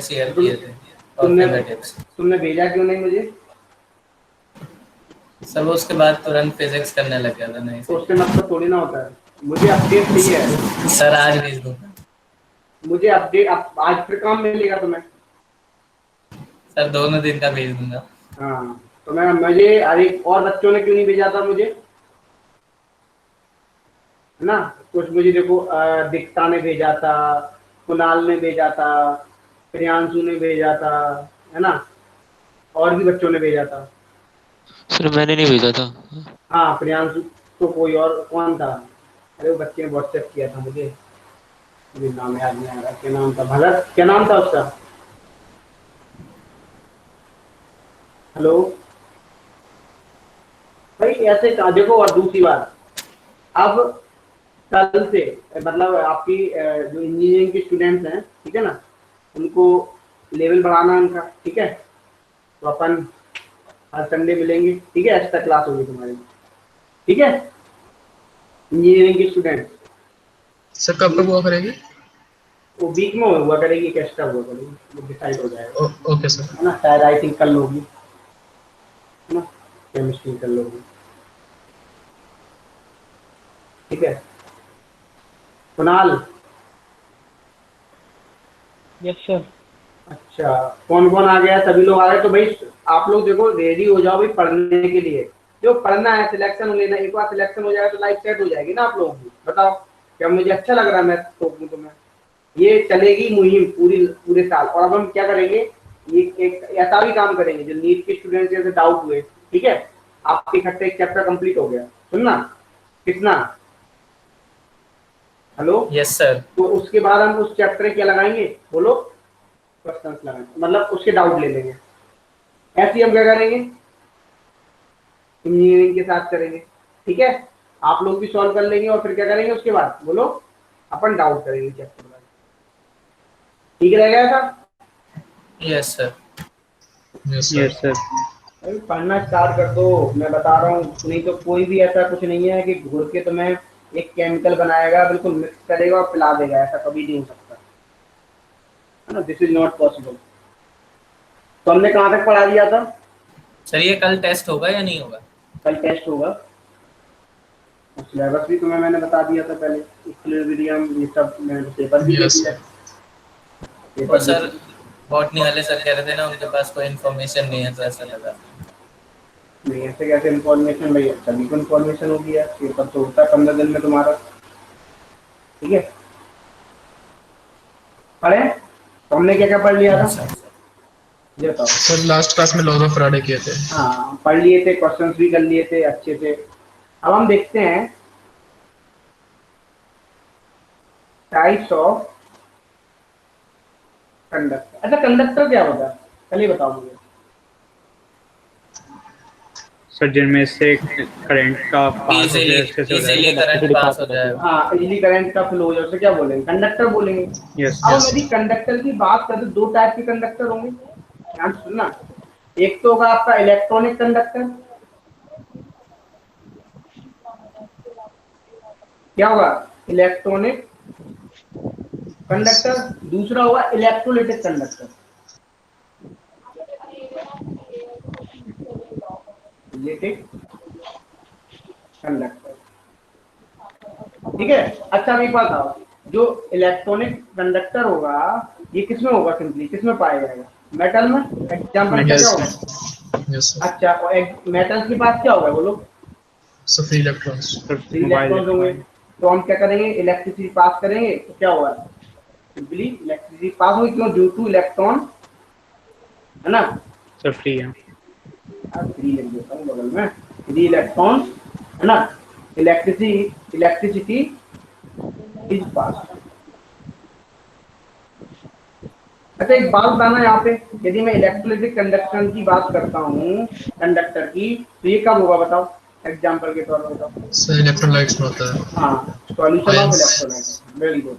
Share किए थे और तुमने फिंगरटिप्स। तुमने भेजा क्यों नहीं मुझे? सर वो उसके बाद तुरंत फिजिक्स करने लग गया था ना, तो उससे इसीलिए। मतलब थोड़ी ना होता है, मुझे अपडेट चाहिए है। सर आज भेज दूंगा। मुझे अपडेट आज फिर काम मिलेगा तुम्हें? सर दोनों दिन का भेज दूंगा। हाँ, तो मैं मुझे अरे और बच्चों ने क्यों नहीं भेजा था मुझे, है ना? कुछ मुझे देखो दीक्षा ने भेजा था, कुणाल ने भेजा था, प्रियांशु ने भेजा था, है ना? और भी बच्चों ने भेजा था। सर मैंने नहीं भेजा था। हाँ प्रियांशु, तो कोई और कौन था? अरे वो बच्चे ने व्हाट्सएप किया था मुझे, मुझे नाम याद नहीं आ रहा, क्या नाम था, भरत, क्या नाम था उसका? हेलो भाई, ऐसे कहा देखो। और दूसरी बात, अब कल से मतलब आपकी जो इंजीनियरिंग के स्टूडेंट्स हैं, ठीक है ना, उनको लेवल बढ़ाना है उनका, ठीक है? तो अपन हर संडे मिलेंगे, ठीक है? एक्स्ट्रा क्लास होगी तुम्हारी, ठीक है? इंजीनियरिंग के स्टूडेंट, सर कब कब हुआ करेगी? वो वीक में हुआ करेगी कि एक्स्ट्रा हुआ करेगी, वो डिसाइड हो जाएगा, ओके सर। है ना? शायद आई थिंक कल होगी, है ना? केमिस्ट्री कल होगी, ठीक है? Kunal, yes sir. अच्छा, कौन कौन आ गया? सभी लोग आ गए? तो भाई आप लोग देखो रेडी हो जाओ भाई पढ़ने के लिए, जो पढ़ना है सिलेक्शन लेना, एक बार सिलेक्शन हो जाएगा तो लाइफ सेट हो जाएगी ना आप लोगों की। बताओ, क्या मुझे अच्छा लग रहा है मैं टोकूं तुम्हें? ये चलेगी मुहिम पूरी पूरे साल। और अब हम क्या करेंगे, ये एक ऐसा भी काम करेंगे जो नीट के स्टूडेंट जैसे डाउट हुए, ठीक है? आपके इकट्ठे एक चैप्टर कंप्लीट हो गया, सुनना कितना, हेलो? Yes sir. तो उसके बाद हम उस चैप्टर क्या लगाएंगे, बोलो? क्वेश्चंस लगाएंगे, मतलब उसके डाउट ले लेंगे। ऐसे ही हम क्या करेंगे, इंजीनियरिंग के साथ करेंगे, ठीक है? आप लोग भी सॉल्व कर लेंगे और फिर क्या करेंगे उसके बाद, बोलो? अपन डाउट करेंगे चैप्टर वाइज, ठीक रहेगा ऐसा? Yes sir. Yes yes sir. Sir. अभी पढ़ना स्टार्ट कर दो, मैं बता रहा हूँ। नहीं तो कोई भी ऐसा कुछ नहीं है कि घोर के तुम्हें एक केमिकल बनाएगा, बिल्कुल मिक्स करेगा और पिला देगा, ऐसा कभी नहीं हो सकता, है ना? This is not possible. तो हमने कहाँ तक पढ़ा दिया था? सर ये कल टेस्ट होगा या नहीं होगा? कल टेस्ट होगा, सिलेबस भी तुम्हें मैंने बता दिया था पहले, इक्विलिब्रियम ये सब मैंने पेपर भी दे यस दिया, सर। और पेपर भी। सर बॉटनी वाले सर कह रहे थे ना उनके पास कोई इन्फॉर्मेशन नहीं है, तो ऐसा लगा। नहीं ऐसे कैसे इन्फॉर्मेशन भैया, सभी को इन्फॉर्मेशन होगी यार, पेपर तो होता है 15 दिन में तुम्हारा, ठीक है? पढ़े तो हमने क्या क्या पढ़ लिया था, अच्छा। ये बताओ? सर लास्ट क्लास में लॉज ऑफ फैराडे किए थे। हाँ पढ़ लिए थे, क्वेश्चंस भी कर लिए थे अच्छे से। अब हम देखते हैं टाइप्स ऑफ कंडक्टर। अच्छा कंडक्टर क्या होता है, चलिए बताओ मुझे। सर जिनमें से करंट का पास हो इजीली जाए, अच्छे से हो इजीली जाएगा। करंट पास हो जाएगा। हाँ इजीली करंट का फ्लो हो जाए, उसे क्या बोलेंगे, कंडक्टर बोलेंगे। यस। अब हम यस। यदि कंडक्टर की बात करें तो दो टाइप के कंडक्टर होंगे, ध्यान से सुनना। एक तो होगा आपका इलेक्ट्रॉनिक कंडक्टर, क्या होगा, इलेक्ट्रॉनिक कंडक्टर। दूसरा होगा इलेक्ट्रोलिटिक कंडक्टर, इलेक्ट्रिक कंडक्टर, ठीक है? अच्छा अभी बात आओ, जो इलेक्ट्रॉनिक कंडक्टर होगा ये किसमें होगा, सिंपली किसमें पाया जाएगा, मेटल में। एग्जाम्पल क्या क्या यस होगा? सर। Yes sir. अच्छा और मेटल के पास क्या होगा बोलो? So free electrons. Sir free mobile electrons होंगे। इलेक्ट्रॉनिक। तो हम क्या करेंगे, इलेक्ट्रिसिटी पास करेंगे तो क्या होगा, सिंपली इलेक्ट्रिसिटी पास होगी, क्यों, ड्यू टू इलेक्ट्रॉन, है ना? सर फ्री है। फ्री लिख देता हूँ बगल में, फ्री इलेक्ट्रॉन, है ना? Electricity electricity is pass. अच्छा एक बात बताना यहाँ पे, यदि मैं इलेक्ट्रोलिटिक कंडक्टर की बात करता हूँ, कंडक्टर की, तो ये कब होगा बताओ, एग्जाम्पल के तौर पर बताओ। सर इलेक्ट्रोलाइट्स में होता है। हाँ solution of ions. Electrolyte, very good,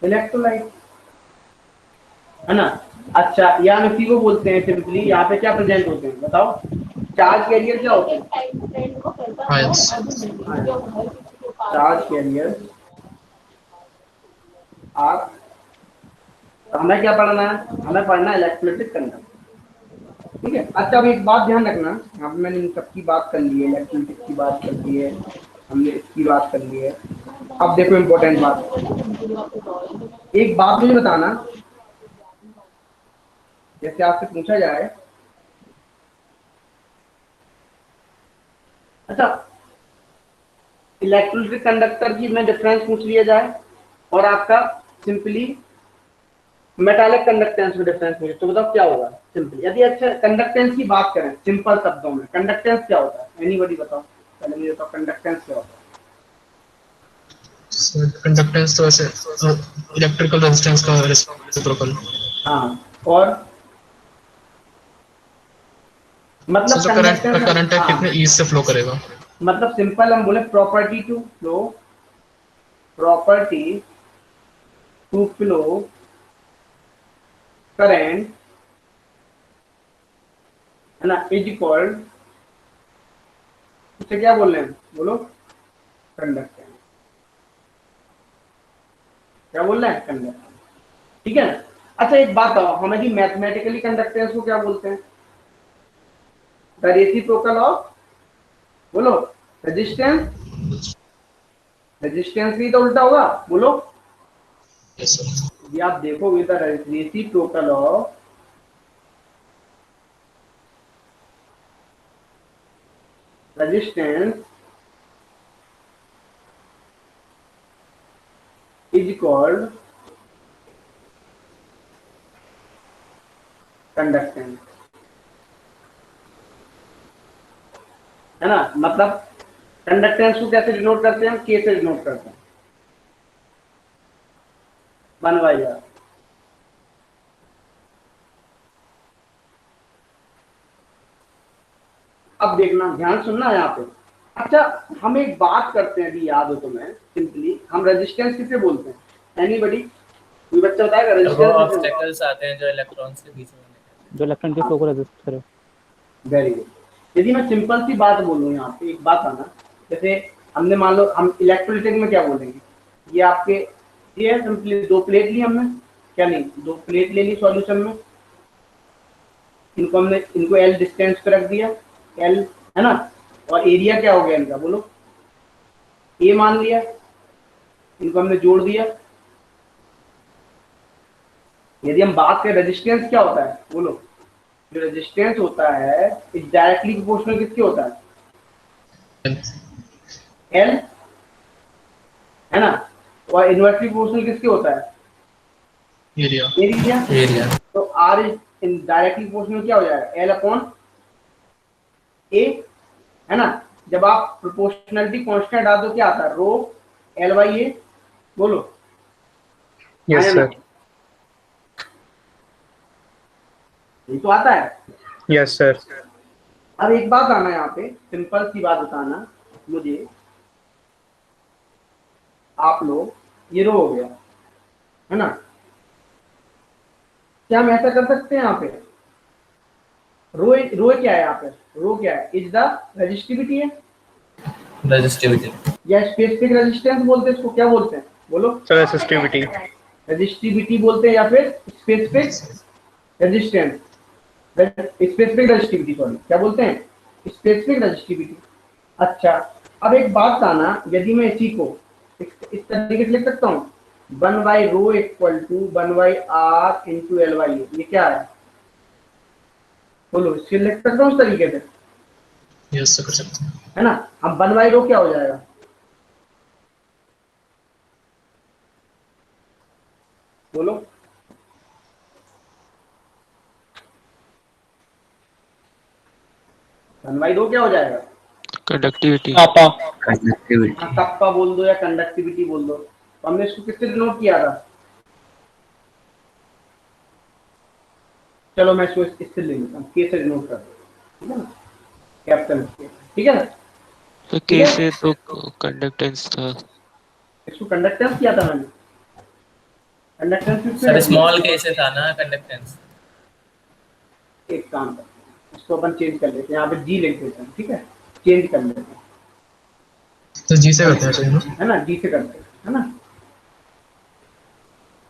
electrolyte, है ना? अच्छा या हम इसी को बोलते हैं सिंपली, यहाँ पे क्या प्रेजेंट होते हैं बताओ, चार्ज कैरियर क्या होते हैं, आयंस। Charge carrier are. हमें क्या पढ़ना है, हमें पढ़ना है इलेक्ट्रोलिटिक कंडक्टर, ठीक है। अच्छा अब एक बात ध्यान रखना, अब मैंने इन सबकी बात कर ली है, इलेक्ट्रोलिटिक की बात कर ली है, हमने इसकी बात कर ली है। अब देखो इम्पोर्टेंट बात, एक बात मुझे बताना, जैसे आपसे पूछा जाए, अच्छा इलेक्ट्रोलिटिक कंडक्टर की मैं डिफरेंस पूछ लिया जाए और आपका सिंपली मेटालिक कंडक्टेंस में डिफरेंस पूछे तो बताओ क्या होगा सिंपली। यदि अच्छा कंडक्टेंस की बात करें सिंपल शब्दों में, कंडक्टेंस क्या होता है, एनीबॉडी बताओ, पहले मुझे बताओ कंडक्टेंस क्या होता है। कंडक्टेंस तो वैसे इलेक्ट्रिकल रेजिस्टेंस का रेसिप्रोकल। हाँ, और मतलब जो करंट कंडक्टेंस, करंट है हाँ कितने ईज से फ्लो करेगा। मतलब सिंपल हम बोले property to flow, property to flow current है ना, इज इक्वल, इसे क्या बोल रहे हैं बोलो, कंडक्टेंस। क्या बोल रहे हैं, कंडक्टेंस, ठीक है ना। अच्छा एक बात बताओ हमें कि मैथमेटिकली कंडक्टेंस को क्या बोलते हैं, द रेसिप्रोकल ऑफ, बोलो रेजिस्टेंस, रेजिस्टेंस भी तो उल्टा होगा, बोलो। Yes sir. ये आप देखोगे the reciprocal of resistance is equal conductance, है ना। मतलब कंडक्टेंस को कैसे डिनोट करते हैं, के से डिनोट करते हैं, 1/r। अब देखना ध्यान सुनना यहाँ पे। अच्छा हम एक बात करते हैं, अभी याद हो तो मैं सिंपली, हम रेजिस्टेंस किसे बोलते हैं, एनीबॉडी, कोई बच्चा बताएगा तो वो रेजिस्टेंस किसे बोलते ऑब्स्टेकल्स आते हैं जो इलेक्ट्रॉन्स के बीच में निकलते जो इलेक्ट्रॉन के फ्लो को रेजिस्ट करे। हैं। Very good. यदि मैं सिंपल सी बात बोलूँ यहाँ पे, एक बात आना, जैसे हमने मान लो हम इलेक्ट्रोलिटिक में क्या बोलेंगे, ये आपके ये है सिंपली, दो प्लेट ली हमने, क्या नहीं, दो प्लेट ले ली सॉल्यूशन में, इनको हमने, इनको एल डिस्टेंस पे रख दिया, एल है ना, और एरिया क्या हो गया इनका, बोलो ए मान लिया, इनको हमने जोड़ दिया। यदि हम बात करें रेजिस्टेंस क्या होता है, बोलो, जो रेजिस्टेंस होता है इज डायरेक्टली प्रोपोर्शनल किसके होता है, एल, है ना, और इनवर्सली प्रोपोर्शनल किसके होता है, एरिया। एरिया। हैं एरिया। तो R is in directly proportional क्या हो जाएगा, एल अपॉन ए, है ना। जब आप प्रोपोर्शनलिटी कांस्टेंट डाल दो क्या आता है, रो एल बाई ए, बोलो। Yes, आया ना? sir. ये तो आता है। Yes, sir. अब एक बात आना यहाँ पे, सिंपल सी बात बताना मुझे, आप लोग, ये रो हो गया, है ना, क्या हम ऐसा कर सकते हैं यहाँ पे, रो रो क्या है यहाँ पे, रो क्या है, इज द रेजिस्टिविटी है, रेजिस्टिविटी। या स्पेसिफिक रेजिस्टेंस बोलते हैं इसको, क्या बोलते हैं, बोलो। So resistivity. रेजिस्टिविटी बोलते हैं या फिर specific resistance, specific resistivity, sorry क्या बोलते हैं, स्पेसिफिक रेजिस्टिविटी। अच्छा अब एक बात आना, यदि मैं इसी को इस तरीके से लिख सकता हूँ, 1/ρ equal to 1/r into L by, ये क्या है, बोलो, इससे लिख सकता हूँ इस तरीके से, यस सर कर सकते हैं। है ना। अब 1/ρ क्या हो जाएगा, बोलो, वन/ρ क्या हो जाएगा, कंडक्टिविटी। Kappa. हाँ, कप्पा बोल दो या कंडक्टिविटी बोल दो। तो हमने इसको किससे डिनोट किया था, चलो मैं इसको इससे ले लेता हूँ, के से डिनोट कर दो, ठीक है ना, कैपिटल के, ठीक है ना। तो कैसे तो कंडक्टेंस था। इसको कंडक्टेंस किया था मैंने, कंडक्टेंस सर स्मॉल के से था ना कंडक्टेंस। एक काम करते हैं, इसको अपन चेंज कर लेते हैं, यहाँ पे जी लिख देते हैं, ठीक है, चेंज कर लेते हैं, तो जी से करते हैं सर, है ना, डी से करते हैं, है ना।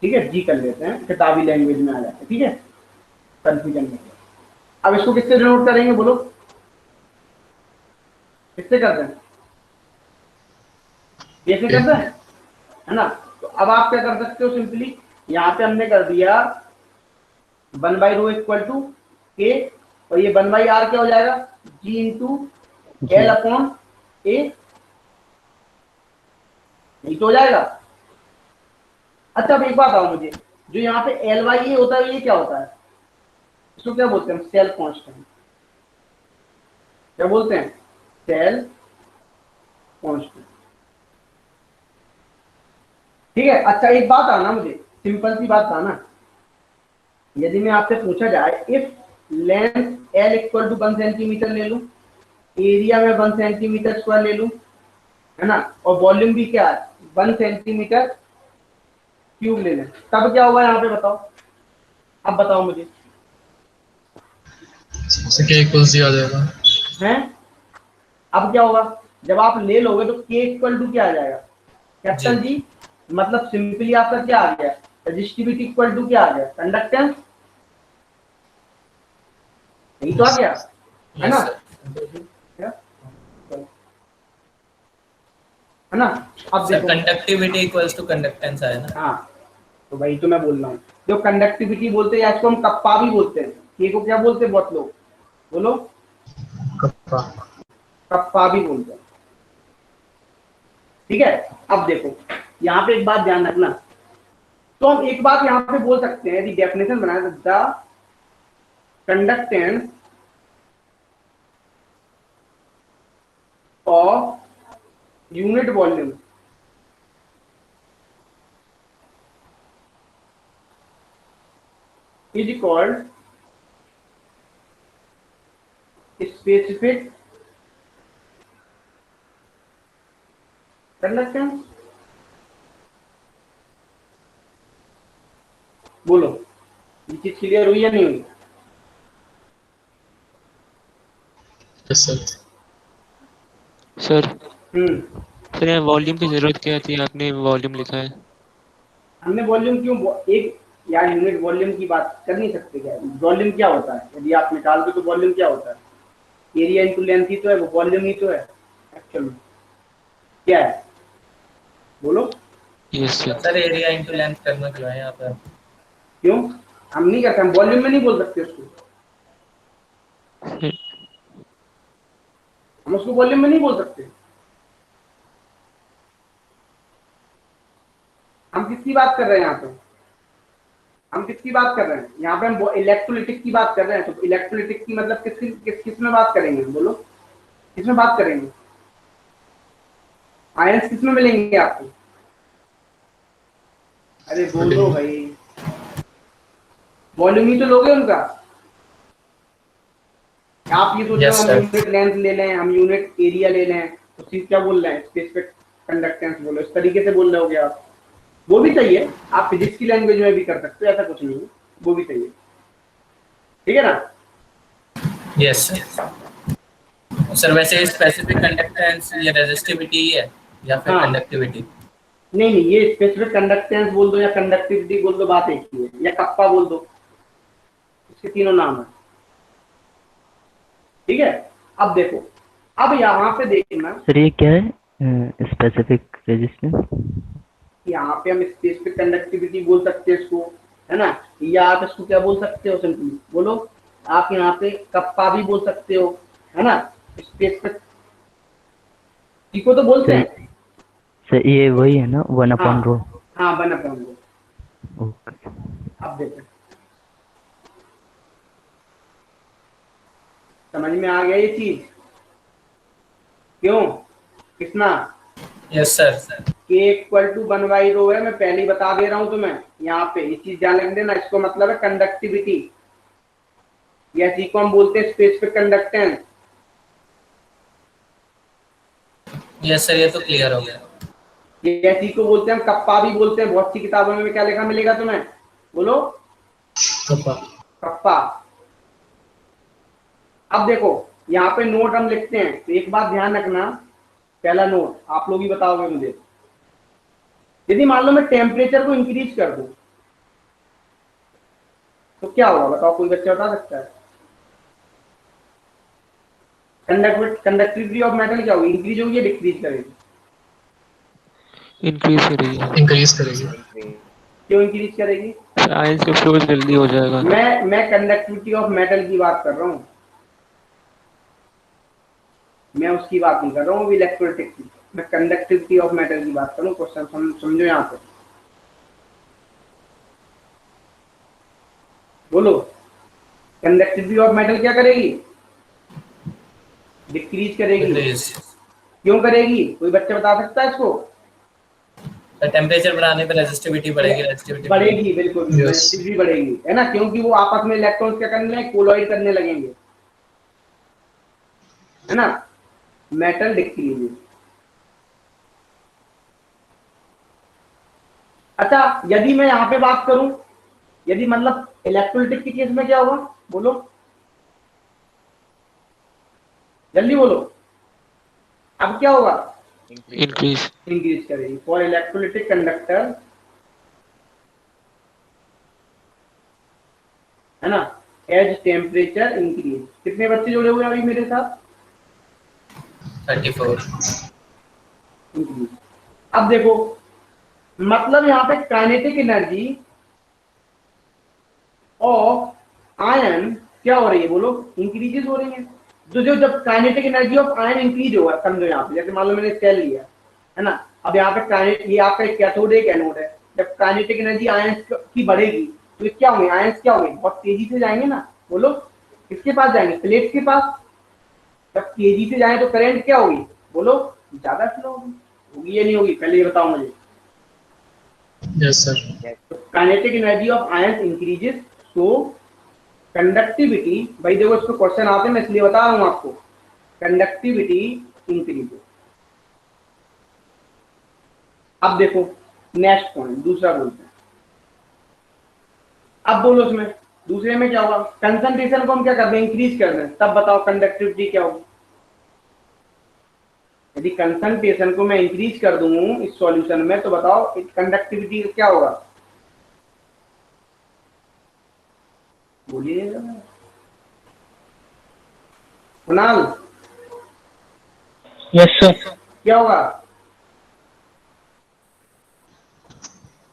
ठीक है, जी कर लेते हैं, किताबी लैंग्वेज में आ जाते हैं, ठीक है, कंफ्यूजन में। अब इसको किससे डिनोट करेंगे बोलो, किससे करते हैं, कैसे करते हैं, है ना। तो अब आप क्या कर सकते हो, सिंपली यहाँ पे हमने कर दिया 1/ρ इक्वल टू के, और ये 1/r क्या हो जाएगा, g इंटू एल अपॉन ए, यही तो हो जाएगा। अच्छा अब एक बात आओ मुझे, जो यहाँ पे एल वाई ए होता है ये क्या होता है, इसको क्या बोलते हैं, सेल कांस्टेंट, क्या बोलते हैं, सेल कांस्टेंट, ठीक है। अच्छा एक बात आना मुझे, सिंपल सी बात आना, यदि मैं आपसे पूछा जाए if length L equal to 1 centimetre ले लूं, एरिया में 1 सेंटीमीटर स्क्वायर ले लूं, है ना, और वॉल्यूम भी क्या है 1 सेंटीमीटर क्यूब ले लें, तब क्या होगा यहाँ पे बताओ, अब बताओ मुझे, के इक्वल्स आ जाएगा हैं। अब क्या होगा, जब आप ले लोगे तो के इक्वल टू क्या आ जाएगा, कैप्टन जी, मतलब सिंपली आपका क्या आ गया, रेजिस्टिविटी इक्वल टू क्या आ गया, कंडक्टेंस, यही तो आ गया, है ना, है ना। अब सर देखो कंडक्टिविटी इक्वल्स टू कंडक्टेंस है ना। हाँ, तो वही तो मैं बोल रहा हूँ, जो कंडक्टिविटी बोलते हैं या इसको हम कप्पा भी बोलते हैं, के को क्या बोलते हैं बहुत लोग, बोलो, कप्पा कप्पा भी बोलते हैं, ठीक है। अब देखो यहाँ पे एक बात ध्यान रखना, तो हम एक बात यहाँ पे बोल सकते हैं, यदि डेफिनेशन बनाए तो the conductance of unit volume is called specific conductance। बोलो ये चीज क्लियर हुई या नहीं हुई, यस सर। सर हम्म, यहाँ वॉल्यूम की जरूरत क्या थी, आपने वॉल्यूम लिखा है। हमने वॉल्यूम क्यों एक यार यूनिट वॉल्यूम की बात कर नहीं सकते क्या, वॉल्यूम क्या होता है, यदि आप निकाल दो तो वॉल्यूम क्या होता है, एरिया इंटू लेंथ ही तो है, वो वॉल्यूम ही तो है एक्चुअल में, क्या है बोलो, yes sir. Sir area into length करना क्यों है यहाँ पर, क्यों हम नहीं करते, हम वॉल्यूम में नहीं बोल सकते उसको, हम उसको वॉल्यूम में नहीं बोल सकते, हम किसकी बात कर रहे हैं यहाँ पे, हम किसकी बात कर रहे हैं यहाँ पे, हम इलेक्ट्रोलिटिक की बात कर रहे हैं, तो इलेक्ट्रोलिटिक की मतलब किस में बात करेंगे, बोलो किसमें बात करेंगे, आयंस किसमें मिलेंगे आपको, अरे बोलो भाई, वॉल्यूम ही तो लोगे उनका, आप ये सोच रहे हो हम यूनिट लेंथ ले लें, हम यूनिट एरिया ले लें, तो चीज क्या बोल रहे हैं, स्पेसिफिक कंडक्टेंस बोलो, इस तरीके से बोल रहे होगे आप, वो भी सही है, आप फिजिक्स की लैंग्वेज में भी कर सकते हो, ऐसा कुछ नहीं है, वो भी सही है, ठीक है ना। Yes sir. वैसे स्पेसिफिक कंडक्टेंस या रेजिस्टिविटी है या फिर हाँ। कंडक्टिविटी, नहीं नहीं, ये स्पेसिफिक कंडक्टेंस बोल दो या कंडक्टिविटी बोल दो, बात एक ही है, या कप्पा बोल दो, इसके तीनों नाम है, ठीक है। अब देखो, अब यहाँ पे देखना सर ये क्या है स्पेसिफिक रेजिस्टेंस, यहाँ पे हम स्पेसिफिक कंडक्टिविटी बोल सकते हैं इसको, है ना, या आप इसको क्या बोल सकते हो, सिंपली बोलो, आप यहाँ पे कप्पा भी बोल सकते हो, है ना, स्पेसिफिक को तो बोलते हैं सर, ये वही है ना 1/ρ। हाँ 1/ρ। ओके, अब देखो समझ में आ गया ये चीज, क्यों कितना, yes sir. k equal to 1/ρ है, मैं पहले ही बता दे रहा हूं तुम्हें, यहाँ पे ये चीज ध्यान रख देना, इसको मतलब है कंडक्टिविटी, या इसी को हम बोलते हैं स्पेसिफिक कंडक्टेंस। यस सर, ये तो क्लियर हो गया। ये इसी को बोलते हैं हम कप्पा भी बोलते हैं, बहुत सी किताबों में क्या लिखा मिलेगा तुम्हें, बोलो कप्पा कप्पा। अब देखो यहाँ पे नोट हम लिखते हैं, तो एक बात ध्यान रखना, पहला नोट आप लोग ही बताओगे मुझे, यदि मान लो मैं टेम्परेचर को इंक्रीज कर दूं, तो क्या होगा बताओ, कोई बच्चा बता सकता है? कंडक्टिविटी ऑफ मेटल क्या होगी, इंक्रीज होगी या डिक्रीज करेगी? इंक्रीज करेगी। इंक्रीज करेगी। क्यों इंक्रीज करेगी? आयन से फ्लो जल्दी हो जाएगा। मैं कंडक्टिविटी ऑफ मेटल की बात कर रहा हूँ, मैं उसकी बात नहीं कर रहा हूँ इलेक्ट्रोलिटिक की, मैं कंडक्टिविटी ऑफ मेटल की बात कर रहा हूँ। क्वेश्चन समझो यहाँ पे, बोलो कंडक्टिविटी ऑफ मेटल क्या करेगी? डिक्रीज करेगी। डिक्रीज। क्यों करेगी, कोई बच्चा बता सकता है इसको? टेम्परेचर बढ़ाने पे रेजिस्टिविटी बढ़ेगी, रेजिस्टिविटी बढ़ेगी, बिल्कुल Yes. रेजिस्टिविटी बढ़ेगी, है ना, क्योंकि वो आपस में इलेक्ट्रॉन्स क्या करने लगे, कोलॉइड करने लगेंगे, है ना। Metal decrease. अच्छा, यदि मैं यहाँ पे बात करूं, यदि मतलब इलेक्ट्रोलिटिक के केस में क्या होगा, बोलो जल्दी बोलो, अब क्या होगा? इंक्रीज। इंक्रीज करेगी। फॉर इलेक्ट्रोलिटिक कंडक्टर, है ना, एज टेम्परेचर इंक्रीज। कितने बच्चे जुड़े हुए हैं अभी मेरे साथ? 34। इंक्रीज। अब देखो, मतलब यहाँ पे काइनेटिक एनर्जी ऑफ आयन क्या हो रही है, बोलो इंक्रीजेस हो रही है। तो जो जब kinetic energy of ion increase होगा, समझो यहाँ पे जैसे मान लो मैंने सेल लिया, है ना, अब यहाँ पे काइनेट, ये आपका एक कैथोड एक एनोड है, जब काइनेटिक एनर्जी आयन की बढ़ेगी तो ये क्या होंगे, आयन क्या होंगे, बहुत तेजी से जाएंगे ना, बोलो किसके पास जाएंगे, प्लेट के पास। जब तेजी से जाए तो करंट क्या होगी, बोलो ज्यादा फ्लो होगी या नहीं होगी, पहले ये बताओ मुझे। Yes sir. Kinetic energy of ion increases, so conductivity, भाई देखो इसको क्वेश्चन आते हैं, मैं इसलिए बता रहा हूं आपको, कंडक्टिविटी इंक्रीजेस। अब देखो नेक्स्ट पॉइंट, दूसरा बोलते हैं। अब बोलो उसमें दूसरे में क्या होगा, कंसंट्रेशन को हम क्या कर दें, इंक्रीज कर दें, तब बताओ कंडक्टिविटी क्या होगी। यदि कंसंट्रेशन को मैं इंक्रीज कर दूं इस सॉल्यूशन में, तो बताओ कंडक्टिविटी क्या होगा, बोलिए कुणाल। Yes sir. क्या होगा,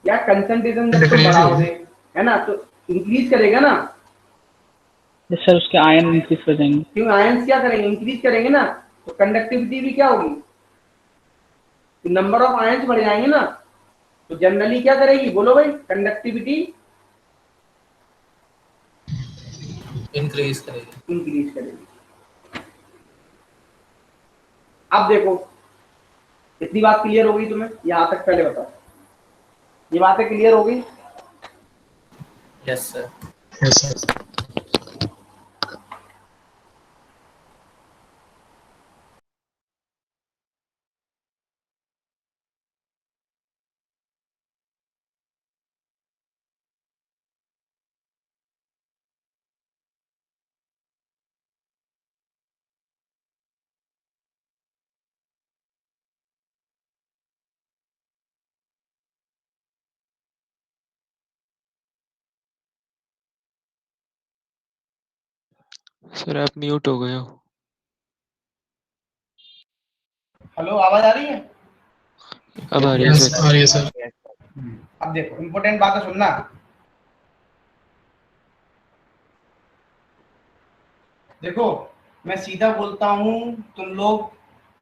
या कंसंट्रेशन जब तुम Decrease बढ़ाओगे, है ना, तो इंक्रीज करेगा ना। यस सर, उसके आयन इंक्रीज कर देंगे। क्यों, आयंस क्या करेंगे, इंक्रीज करेंगे ना, तो कंडक्टिविटी भी क्या होगी, नंबर ऑफ आयंस बढ़ जाएंगे ना, तो जनरली क्या करेगी, बोलो भाई, कंडक्टिविटी इंक्रीज करेगी। इंक्रीज करेगी। अब देखो इतनी बात क्लियर हो गई तुम्हें, यहां तक पहले बताओ, ये बातें क्लियर हो गई? Yes sir. Yes sir. Sir आप म्यूट हो गए हो। हेलो, आवाज आ रही है? अब आ रही है यस सर। आ रही है सर। अब देखो इंपॉर्टेंट बातें सुनना। देखो मैं सीधा बोलता हूँ, तुम लोग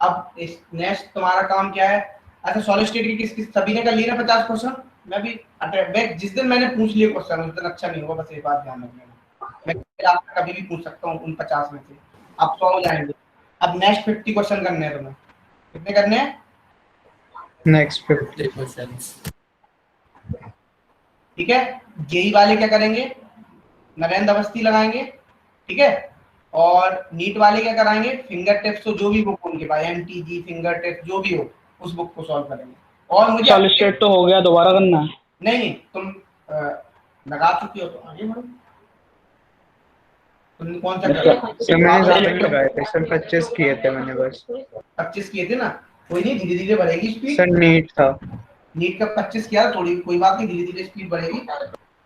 अब इस नेक्स्ट तुम्हारा काम क्या है। अच्छा, सॉलिड स्टेट की किस किस सभी ने कर लिया ना 50 क्वेश्चन? मैं जिस दिन मैंने पूछ लिए क्वेश्चन उस दिन अच्छा नहीं होगा, बस ये बात ध्यान रखना। मैं आपसे कभी भी पूछ सकता हूँ उन 50 में से, अब 100 हो जाएंगे। अब नेक्स्ट 50 क्वेश्चन करने हैं तुम्हें। कितने करने हैं? नेक्स्ट 50। क्वेश्चंस। ठीक है, जेई वाले क्या करेंगे, नरेंद्र अवस्थी लगाएंगे, ठीक है, और नीट वाले क्या कराएंगे, फिंगर टिप्स, तो जो भी बुक उनके पास, एमटीजी फिंगर टिप्स जो भी हो उस बुक को सॉल्व करेंगे। और मुझे सॉलिड स्टेट तो हो गया, दोबारा करना है। नहीं तुम लगा चुके हो तो आगे बढ़ो। तुमने कौन सा किया? सर मैंने ज्यादा नहीं लगाए थे सर, 25 किए थे मैंने बस। 25 किए थे ना, कोई नहीं, धीरे धीरे बढ़ेगी स्पीड। सर नीट था। नीट का 25 किया, थोड़ी कोई बात नहीं, धीरे धीरे स्पीड बढ़ेगी।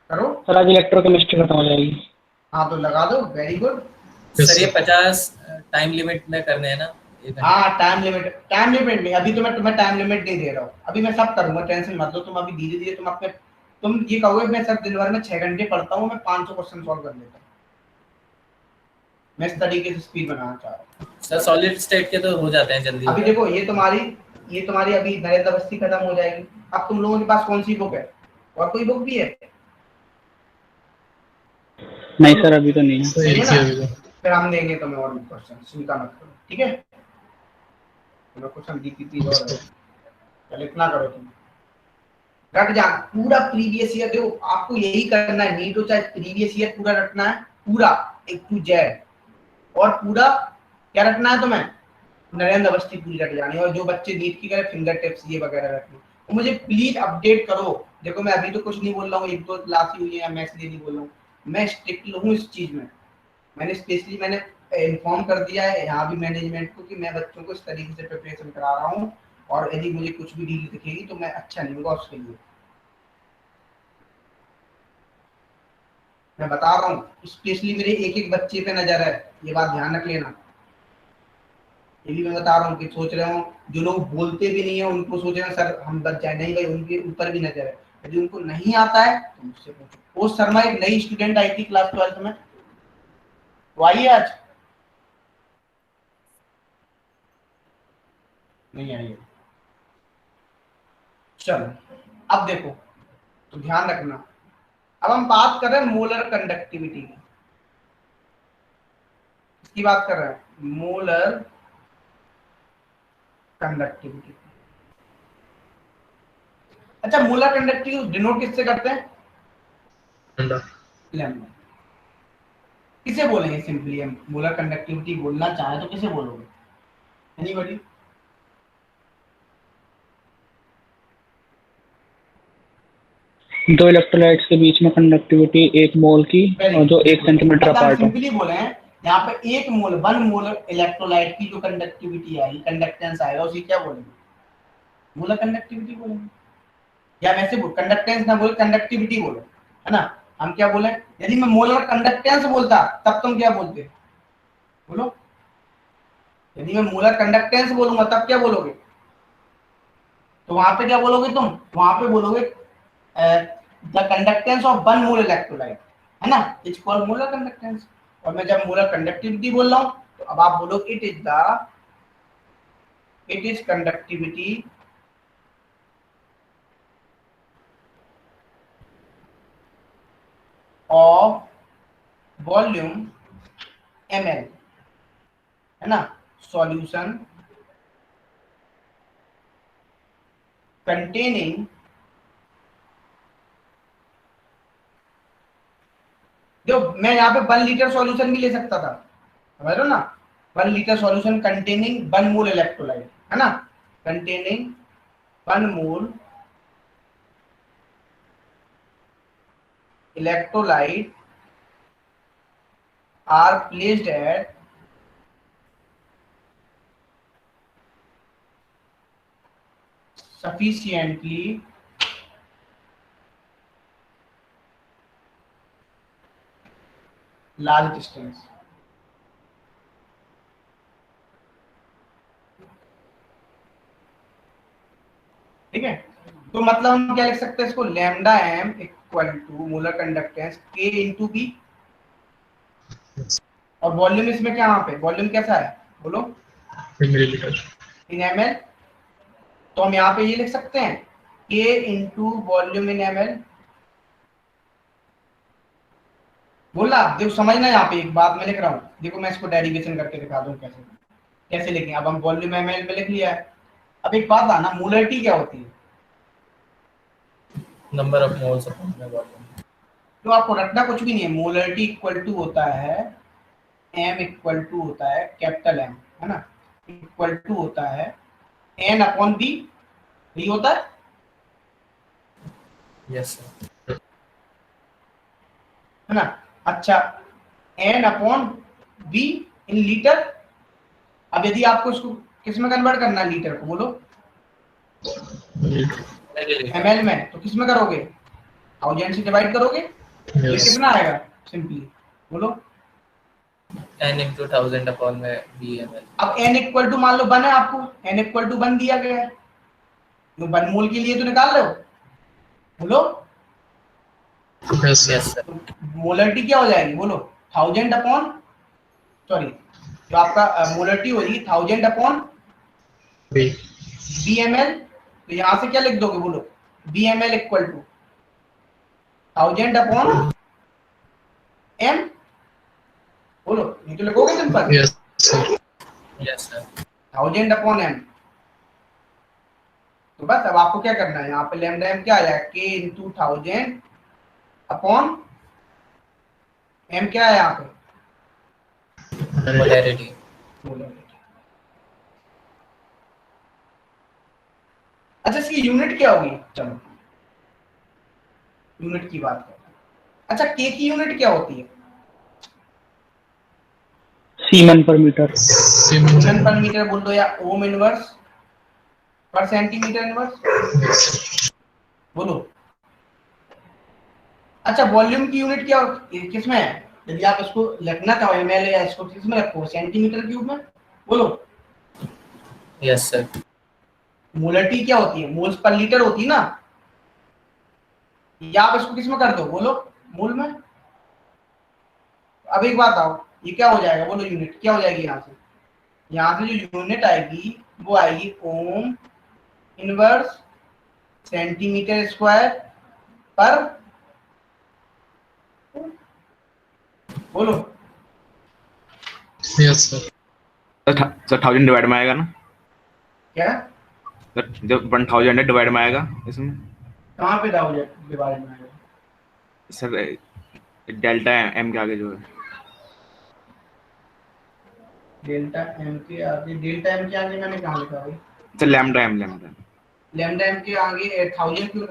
करो। सर आज इलेक्ट्रोकेमिस्ट्री खत्म हो जाएगी। हाँ तो लगा दो, वेरी गुड। सर ये 50 टाइम लिमिट में करने हैं ना? हाँ टाइम लिमिट नहीं, अभी तो मैं तुम्हें टाइम लिमिट नहीं दे रहा हूँ, अभी मैं सब करूंगा, टेंशन मत लो तुम। अभी धीरे धीरे तुम ये कहोगे मैं सर दिन भर में 6 घंटे पढ़ता हूँ, मैं 500 क्वेश्चन सॉल्व कर लेता हूँ। मैं इस तरीके से स्पीड बनाना चाह रहा हूँ सर। सॉलिड स्टेट के तो हो जाते हैं जल्दी। अभी देखो ये तुम्हारी अभी नरेंद्र अवस्थी खत्म हो जाएगी। अब तुम लोगों के पास कौन सी बुक है? और कोई बुक भी है? नहीं सर अभी तो नहीं है। तो एक ही अभी तो। फिर हम देंगे तुम्हें और भी क्वेश्चन, चिंता मत करो, ठीक है? तुम्हें क्वेश्चन डीपीपी और है, चल इतना करो तुम, रट जा पूरा प्रीवियस ईयर। देखो आपको यही करना है, नीट हो चाहे प्रीवियस ईयर पूरा रटना है, पूरा A to Z। और पूरा क्या रखना है तुम्हें? नरेंद्र अवस्थी पूरी रट जानी है। और जो बच्चे नीट की करे फिंगर टिप्स ये वगैरह रखनी। तो मुझे प्लीज अपडेट करो। देखो मैं अभी तो कुछ नहीं बोल रहा हूँ, 1-2 क्लास ही हुई है, मैं इसलिए नहीं बोल रहा हूँ। मैं स्ट्रिक्ट हूँ इस चीज में। मैंने इन्फॉर्म कर दिया है यहाँ भी मैनेजमेंट को कि मैं बच्चों को इस तरीके से प्रिपरेशन करा रहा हूँ, और यदि मुझे कुछ भी ढील दिखेगी तो मैं अच्छा नहीं होगा उसके लिए। मैं बता रहा हूँ, स्पेशली मेरे एक एक बच्चे पे नजर है, ये बात ध्यान रख लेना। ये भी मैं बता रहा हूँ कि सोच रहे हो जो लोग बोलते भी नहीं है उनको सोच रहे हैं सर हम बच जाए, नहीं भाई उनके ऊपर भी नजर है। यदि उनको नहीं आता है तो मुझसे पूछो। वो शर्मा एक नई स्टूडेंट आई थी क्लास 12 में, वो आई है आज? नहीं आई है। चलो अब देखो, तो ध्यान रखना। अब हम बात कर रहे हैं मोलर कंडक्टिविटी की। इसकी बात कर रहे हैं, मोलर कंडक्टिविटी। अच्छा मोलर कंडक्टिविटी डिनोट किससे करते हैं? लैम्डा। किसे बोलेंगे सिंपली? हम मोलर कंडक्टिविटी बोलना चाहे तो किसे बोलोगे? एनीबॉडी? दो इलेक्ट्रोलाइट्स के बीच में कंडक्टिविटी 1 मोल की और जो 1 सेंटीमीटर अपार्ट हो। सिंपली बोले हैं यहाँ पे 1 मोल इलेक्ट्रोलाइट की जो कंडक्टिविटी आएगी, कंडक्टेंस आएगा, उसी क्या बोलेंगे? मोलर कंडक्टिविटी बोलेंगे। या वैसे बोल कंडक्टेंस ना बोले, कंडक्टिविटी बोलो, है ना? हम क्या बोले? यदि मैं मोलर कंडक्टेंस बोलता तब तुम क्या बोलते? बोलो। यदि मैं मोलर कंडक्टेंस बोलूंगा तब क्या बोलोगे? तो वहां पे क्या बोलोगे तुम? वहां पे बोलोगे the conductance of 1 mole electrolyte, है ना? It's called molar conductance. और मैं जब मोलर कंडक्टिविटी बोल रहा हूं तो अब आप बोलो it is conductivity of volume ml, है ना? सॉल्यूशन कंटेनिंग जो मैं यहाँ पे 1 लीटर सॉल्यूशन भी ले सकता था, समझ रहे हो ना? 1 लीटर सॉल्यूशन कंटेनिंग 1 मोल इलेक्ट्रोलाइट, है ना? Containing 1 mole electrolyte are placed at sufficiently large distance। ठीक है, तो मतलब हम क्या लिख सकते हैं इसको? Lambda M equal to molar conductance के इंटू बी। और वॉल्यूम इसमें क्या, यहाँ पे वॉल्यूम कैसा है बोलो? Millilitre in ml। तो हम यहाँ पे ये लिख सकते हैं k इंटू वॉल्यूम इन ml। बोला देखो समझना, यहाँ पे एक बात मैं लिख रहा हूँ, देखो मैं इसको डेरिवेशन करके दिखा दूँ कैसे कैसे लिखें। अब हम वॉल्यूम ml में लिख लिया है। अब एक बात आना, मोलरिटी क्या होती है? Number of moles upon volume. तो आपको रखना कुछ भी नहीं है। मोलरिटी इक्वल टू होता है m इक्वल टू होता है कैपिटल M, है ना? इक्वल टू होता है n अपॉन b, यही होता है। यस सर, है ना? अच्छा n upon b in litre. अब यदि आपको इसको किस में कन्वर्ट करना है लीटर को, बोलो? ml में। तो किस में करोगे? 1000 से डिवाइड करोगे ये Yes. कितना आएगा सिंपली बोलो। n into 1000 upon में VML। अब n इक्वल टू मान लो 1 है, आपको n इक्वल टू 1 दिया गया है, तो 1 मोल के लिए तो निकाल रहे हो बोलो। Yes, sir. Yes sir. तो मोलरिटी क्या हो जाएगी बोलो, 1000 अपॉन, सॉरी जो आपका मोलरिटी हो जाएगी 1000 अपॉन B. BML। तो यहां से क्या लिख दोगे बोलो, BML equal to 1000 upon m, बोलो ये तो लिखोगे simple, Yes, sir. Yes sir. 1000 upon m। तो बस अब आपको क्या करना है, यहाँ पे लैम्डा m क्या आ जाएगा, k इंटू 1000 अपॉन m क्या है यहाँ पे पोलैरिटी। मोलरिटी। अच्छा इसकी यूनिट क्या होगी, चलो यूनिट की बात करते हैं। अच्छा k की यूनिट क्या होती है, सीमन पर मीटर। Siemens. सीमेन पर मीटर बोल दो या ओम इनवर्स पर सेंटीमीटर इनवर्स Yes. बोलो। अच्छा वॉल्यूम की यूनिट क्या किसमें है, यदि आप इसको लिखना चाहो ml या इसको किसमें रखो, सेंटीमीटर क्यूब में बोलो। Yes sir. मोलरिटी क्या होती है, मोल्स पर लीटर होती है ना, या आप इसको किसमें कर दो बोलो, मोल में। अब एक बात आओ, ये क्या हो जाएगा बोलो, यूनिट क्या हो जाएगी, यहाँ से जो यूनिट आएगी वो आएगी ओम इनवर्स सेंटीमीटर स्क्वायर पर, बोलो। Yes, sir. सर 1000 डिवाइड में आएगा ना क्या सर, जब 1000 डिवाइड में आएगा इसमें कहाँ पे डिवाइड में आएगा, सर डेल्टा एम के आगे जो है डेल्टा एम के आगे, डेल्टा एम के आगे मैंने कहाँ लिखा भाई, sir lambda M lambda lambda M के आगे 1000 क्यों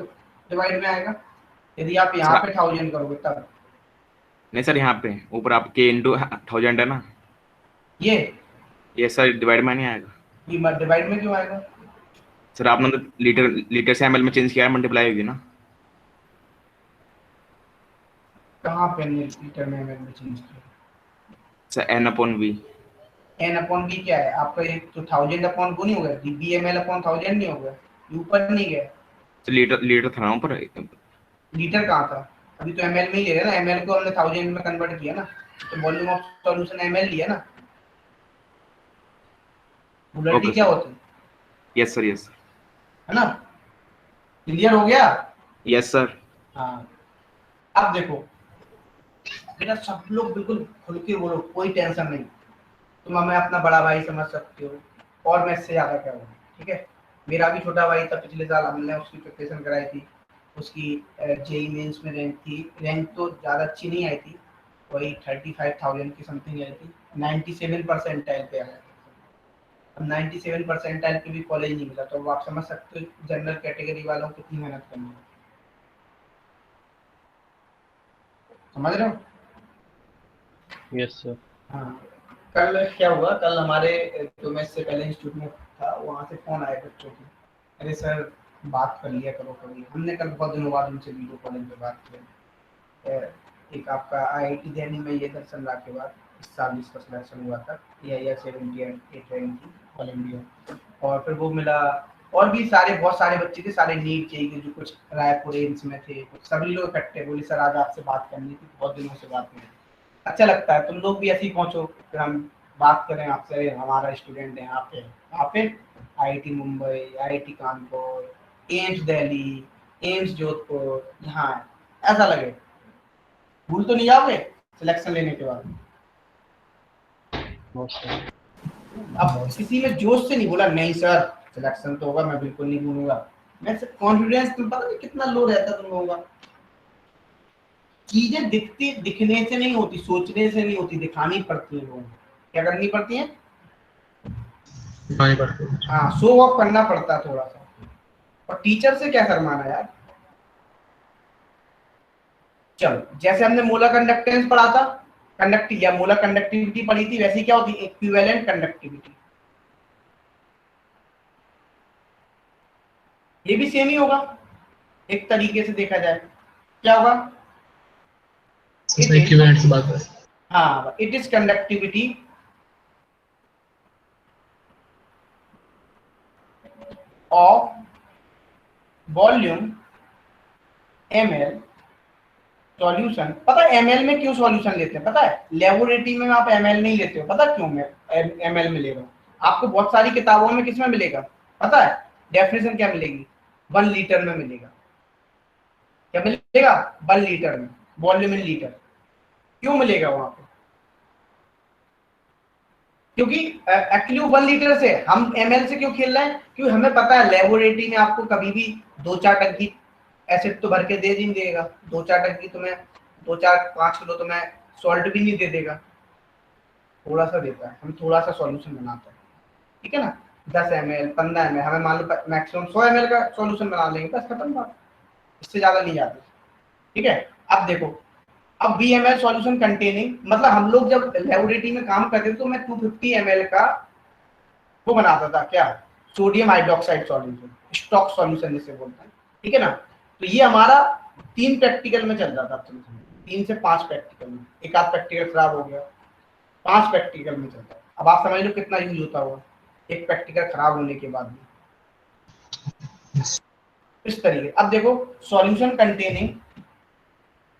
डिवाइड में आएगा, यदि आप यहाँ पे 1000 करोगे तब। नहीं सर, यहाँ पे ऊपर आप के इंटू 1000 है ना, ये सर डिवाइड में नहीं आएगा ये डिवाइड में क्यों आएगा, सर। आपने तो लीटर से एमएल में चेंज किया है, मल्टीप्लाई होगी ना कहाँ पे लीटर में एमएल में चेंज किया, sir N upon V. N upon B क्या है आपका, एक तो 1000 अपॉन को नहीं होगा, बीएमएल अपॉन 1000 नहीं होगा, ये ऊपर नहीं गया, सर लीटर था ना ऊपर। लीटर कहाँ था, अभी तो एमएल में ही ले रहे ना, एमएल को हमने 1000 में कन्वर्ट किया ना, तो वॉल्यूम ऑफ सॉल्यूशन एमएल लिया ना। मोलरिटी Okay, क्या sir. होती है यस सर, यस है ना, क्लियर हो गया। Yes sir. हाँ अब देखो बेटा, सब लोग बिल्कुल खुल के बोलो, कोई टेंशन नहीं, तुम हमें अपना बड़ा भाई समझ सकते हो, और मैं इससे ज्यादा क्या हूँ, ठीक है। मेरा भी छोटा भाई था, पिछले साल हमने उसकी प्रिपरेशन कराई थी, उसकी जेई मेंस में रैंक थी, रैंक तो ज़्यादा अच्छी नहीं आई थी, वही 35,000 की समथिंग आई थी, 97 परसेंटाइल पे आया था। अब 97 परसेंटाइल पे भी कॉलेज नहीं मिला, तो आप समझ सकते हो जनरल कैटेगरी वालों को कितनी मेहनत करनी है, समझ रहे हो। Yes sir. हाँ कल क्या हुआ, कल हमारे जो मैं इससे पहले इंस्टीट्यूट में था वहाँ से फोन आया बच्चों की, अरे सर बात कर लिया करो कभी, हमने कल बहुत दिनों बाद उनसे वीडियो कॉलिंग पे बात की। एक आपका आईआईटी दिल्ली में ये दर्शन ला के बाद इस साल जिसका सिलेक्शन हुआ था, AIR 78 रैंक थी ऑल इंडिया, और फिर वो मिला, और भी सारे बहुत सारे बच्चे थे, सारे नीट चाहिए जो कुछ रायपुर एम्स में थे, कुछ सभी लोग इकट्ठे बोले सर आज आपसे बात करनी थी, बहुत दिनों से बात नहीं, अच्छा लगता है तुम लोग भी ऐसे ही पहुंचो, फिर हम बात करें आपसे, हमारा स्टूडेंट है यहाँ पे IIT Mumbai, IIT Kanpur, AIIMS Delhi, AIIMS Jodhpur, यहाँ ऐसा लगे, भूल तो नहीं जाओगे सिलेक्शन लेने के बाद। अब किसी में जोश से नहीं बोला नहीं सर सिलेक्शन तो होगा, मैं बिल्कुल नहीं भूलूंगा, मैं कॉन्फिडेंस तुम पता नहीं कितना लो रहता तुम लोगों का। चीजें दिखने से नहीं होती, सोचने से नहीं होती, दिखानी पड़ती है लोगों को, क्या करनी पड़ती है, हाँ शो ऑफ करना पड़ता है थोड़ा सा, और टीचर से क्या शर्माना यार। चलो जैसे हमने मोलर कंडक्टेंस पढ़ा था, कंडक्टिव या मोलर कंडक्टिविटी पढ़ी थी, वैसी क्या होती है इक्विवेलेंट कंडक्टिविटी, ये भी सेम ही होगा एक तरीके से देखा जाए, क्या होगा इसमें इक्विवेलेंट की बात है। हाँ, it is conductivity of volume ml solution. पता है ml में क्यों सॉल्यूशन लेते हैं? पता है, लेबोरेटरी में आप ml नहीं लेते हो। पता है क्यों ml में ले रहा हूँ? आपको बहुत सारी किताबों में किसमें मिलेगा पता है? डेफिनेशन क्या मिलेगी? 1 लीटर में मिलेगा। क्या मिलेगा? 1 लीटर में, वॉल्यूम इन लीटर। क्यों मिलेगा वहां पे? क्योंकि एक्चुअली 1 लीटर से हम ml से क्यों खेल रहे हैं? क्योंकि हमें पता है लेबोरेटरी में आपको कभी भी 2-4 टंकी एसिड तो भर के दे नहीं देगा, 2-4 टंकी तुम्हें 2-4-5 किलो तुम्हें सॉल्ट भी नहीं दे देगा, थोड़ा सा देता है। हम थोड़ा सा सॉल्यूशन बनाते हैं, ठीक है ना, 10 ml 15 ml, हमें मान लो मैक्सिमम 100 ml का सॉल्यूशन बना लेंगे, बस खत्म बात, इससे ज्यादा नहीं जाते, ठीक है। अब देखो, अब 20 ml सॉल्यूशन कंटेनिंग, मतलब हम लोग जब लेबोरेटरी में काम करते थे तो मैं 250 ml का वो बनाता था, क्या, sodium hydroxide solution, stock solution जिसे बोलते हैं, ठीक है ना। तो ये हमारा 3 प्रैक्टिकल में चल रहा था, 3 से 5 प्रैक्टिकल में, एक आध प्रैक्टिकल खराब हो गया, 5 प्रैक्टिकल में चलता है। अब आप समझ लो कितना यूज होता होगा एक प्रैक्टिकल खराब होने के बाद में, इस तरीके। अब देखो, solution containing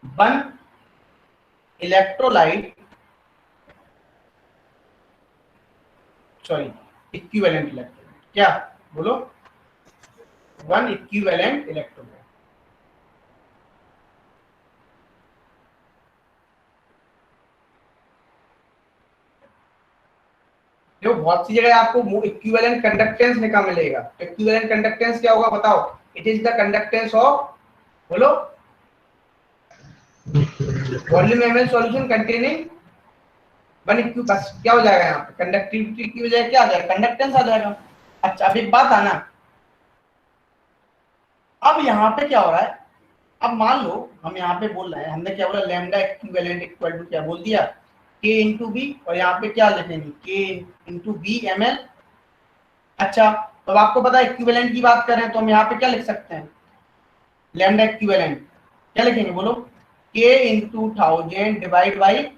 1 electrolyte, sorry equivalent electrolyte, क्या बोलो, 1 इक्विवेलेंट इलेक्ट्रोलाइट। जो बहुत सी जगह आपको इक्विवेलेंट कंडक्टेंस लिखा मिलेगा। इक्विवेलेंट कंडक्टेंस क्या होगा बताओ? It is the conductance of, बोलो, वॉल्यूम ml सॉल्यूशन कंटेनिंग 1 इक्यू, बस क्या हो जाएगा यहाँ पे? कंडक्टिविटी की बजाय क्या आ जाएगा? कंडक्टेंस आ जाएगा। अच्छा, अब एक बात आना, अब यहाँ पे क्या हो रहा है? अब मान लो हम यहाँ पे बोल रहे हैं, हमने क्या बोला, लैम्डा इक्विवेलेंट इक्वल टू क्या बोल दिया, K इंटू बी, और यहाँ पे क्या लिखेंगे, K इंटू बी ml। अच्छा, तो अब आपको पता है इक्विवेलेंट की बात करें तो हम यहाँ पे क्या लिख सकते हैं, लैम्डा इक्विवेलेंट क्या लिखेंगे बोलो, K इंटू 1000 डिवाइड बाई,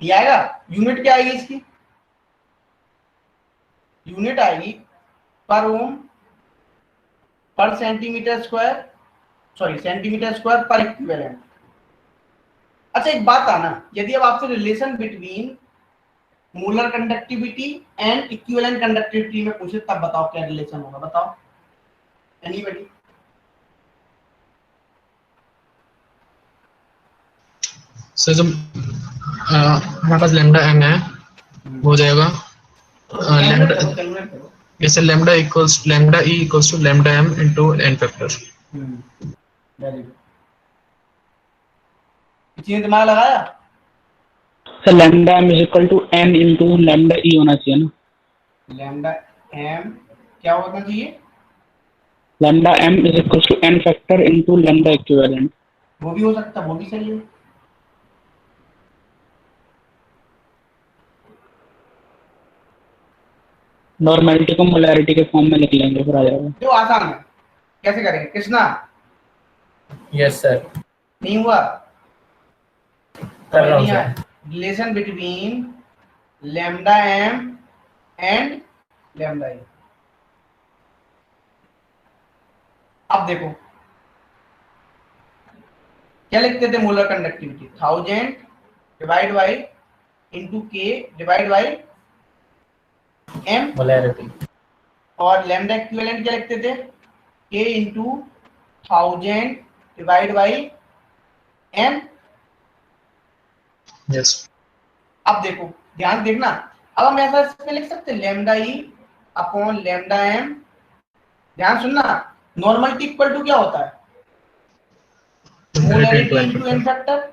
ये आएगा। यूनिट क्या आएगी इसकी? यूनिट आएगी पर ओम पर centimetre square, sorry centimetre square पर इक्विवेलेंट। अच्छा, एक बात आना, यदि अब आपसे relation between molar conductivity and equivalent conductivity में पूछे तब बताओ क्या रिलेशन होगा, बताओ एनीबॉडी? सर जब हमारे पास लैम्डा m है, हो जाएगा लैम्डा, जैसे lambda equals lambda e equals to lambda m into n factor. Very good, किसी ने दिमाग लगाया? Sir lambda m is equal to n into lambda e होना चाहिए ना? लैम्डा m क्या होना चाहिए? Lambda m is equal to n factor into lambda equivalent. वो भी हो सकता है, वो भी सही है। नॉर्मेलिटी को मोलैरिटी के फॉर्म में लिख लेंगे, फिर आ जाएगा। जो आसान है, कैसे करेंगे कृष्णा? यस सर, नहीं हुआ? कर रहा हूँ sir. Relation between lambda m and lambda e। अब देखो क्या लिखते थे molar conductivity, 1000 divide by into K divide by m, molarity, और लैम्डा इक्विवेलेंट क्या लिखते थे, K into 1000 divide by m। Yes. अब देखो, ध्यान देखना, अब हम ऐसा इसमें लिख सकते हैं lambda E upon lambda m। ध्यान सुनना, नॉर्मलिटी इक्वल टू क्या होता है, मोलैरिटी इनटू n फैक्टर।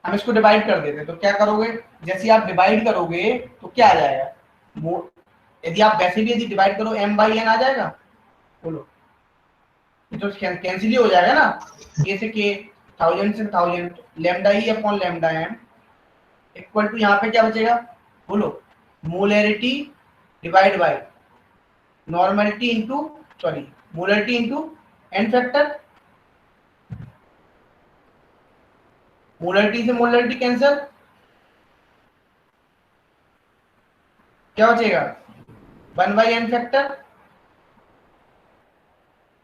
हम इसको डिवाइड कर देते हैं, तो क्या करोगे, जैसे आप डिवाइड करोगे तो क्या आ जाएगा, यदि आप वैसे भी यदि डिवाइड करो m बाई n आ जाएगा, बोलो, ये तो कैंसिल ही हो जाएगा ना, k से k, 1000 से 1000, lambda E upon lambda m equal to यहाँ पे क्या बचेगा, बोलो, molarity divide by normality into sorry molarity into N factor, molarity से मोलरिटी कैंसिल, क्या बचेगा 1/n फैक्टर।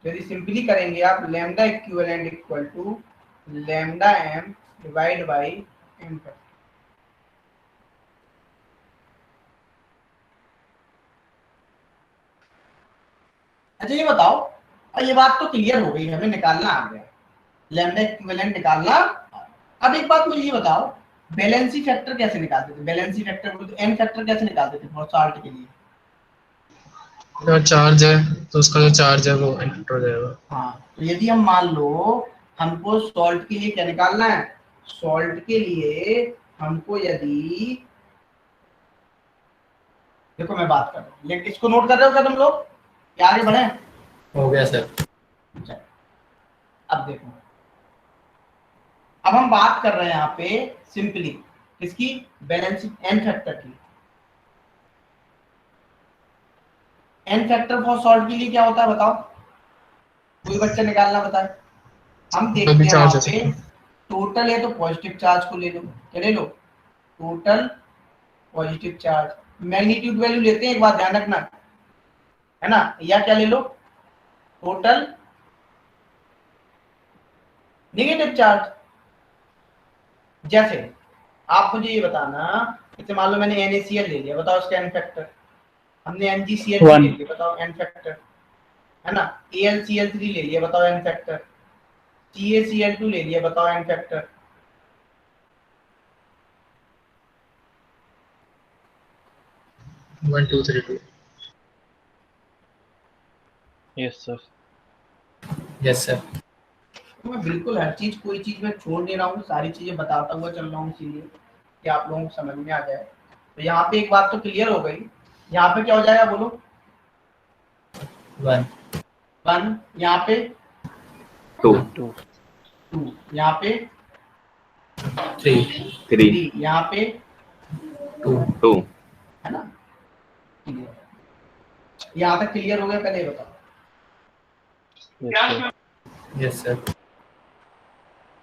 यदि सिंपली करेंगे आप lambda equivalent equal to lambda m divide by n factor. अच्छा ये बताओ, और ये बात तो क्लियर हो गई, हमें निकालना आ गया लैम्डा इक्विवेलेंट निकालना। अब एक बात मुझे ये बताओ, बैलेंसी फैक्टर कैसे निकालते थे? बैलेंसी फैक्टर को एन फैक्टर कैसे निकालते थे फॉर सॉल्ट के लिए? अगर चार्ज है तो उसका जो चार्ज है वो एंटर हो जाएगा। हाँ, तो यदि हम मान लो हमको सॉल्ट के लिए क्या निकालना है, सॉल्ट के लिए हमको यदि, देखो मैं बात कर रहा हूँ, लेकिन इसको नोट कर रहे हो क्या तुम लोग? क्या आगे बढ़े? हो गया सर। चलो, अब देखो, अब हम बात कर रहे हैं यहाँ पे सिंपली किसकी? बैलेंस एन फैक्टर की। एन फैक्टर फॉर सॉल्ट के लिए क्या होता है बताओ, कोई बच्चा निकालना बताए। हम देखते हैं यहाँ पे टोटल है तो पॉजिटिव चार्ज को ले लो, क्या ले लो? Total positive charge. Magnitude value लेते हैं, एक बात ध्यान रखना है ना, या क्या ले लो? Total negative charge. जैसे आप मुझे ये बताना, जैसे मान लो मैंने NaCl ले लिया, बताओ उसका एन फैक्टर। हमने MgCl ले लिया, बताओ एन फैक्टर, है ना। AlCl3 ले लिया, बताओ एन फैक्टर। CaCl2 ले लिया, बताओ N factor. One two three two. Yes sir. Yes sir. मैं बिल्कुल हर चीज, कोई चीज मैं छोड़ नहीं रहा हूँ, सारी चीजें बताता हुआ चल रहा हूँ, इसीलिए कि आप लोगों को समझ में आ जाए। तो यहाँ पे एक बात तो क्लियर हो गई, यहाँ पे क्या हो जाएगा बोलो? 1, यहाँ पे 2 2, यहाँ पे 3 यहाँ पे 2 है ना। यहाँ तक क्लियर हो गया? पहले ये बताओ। Yes sir.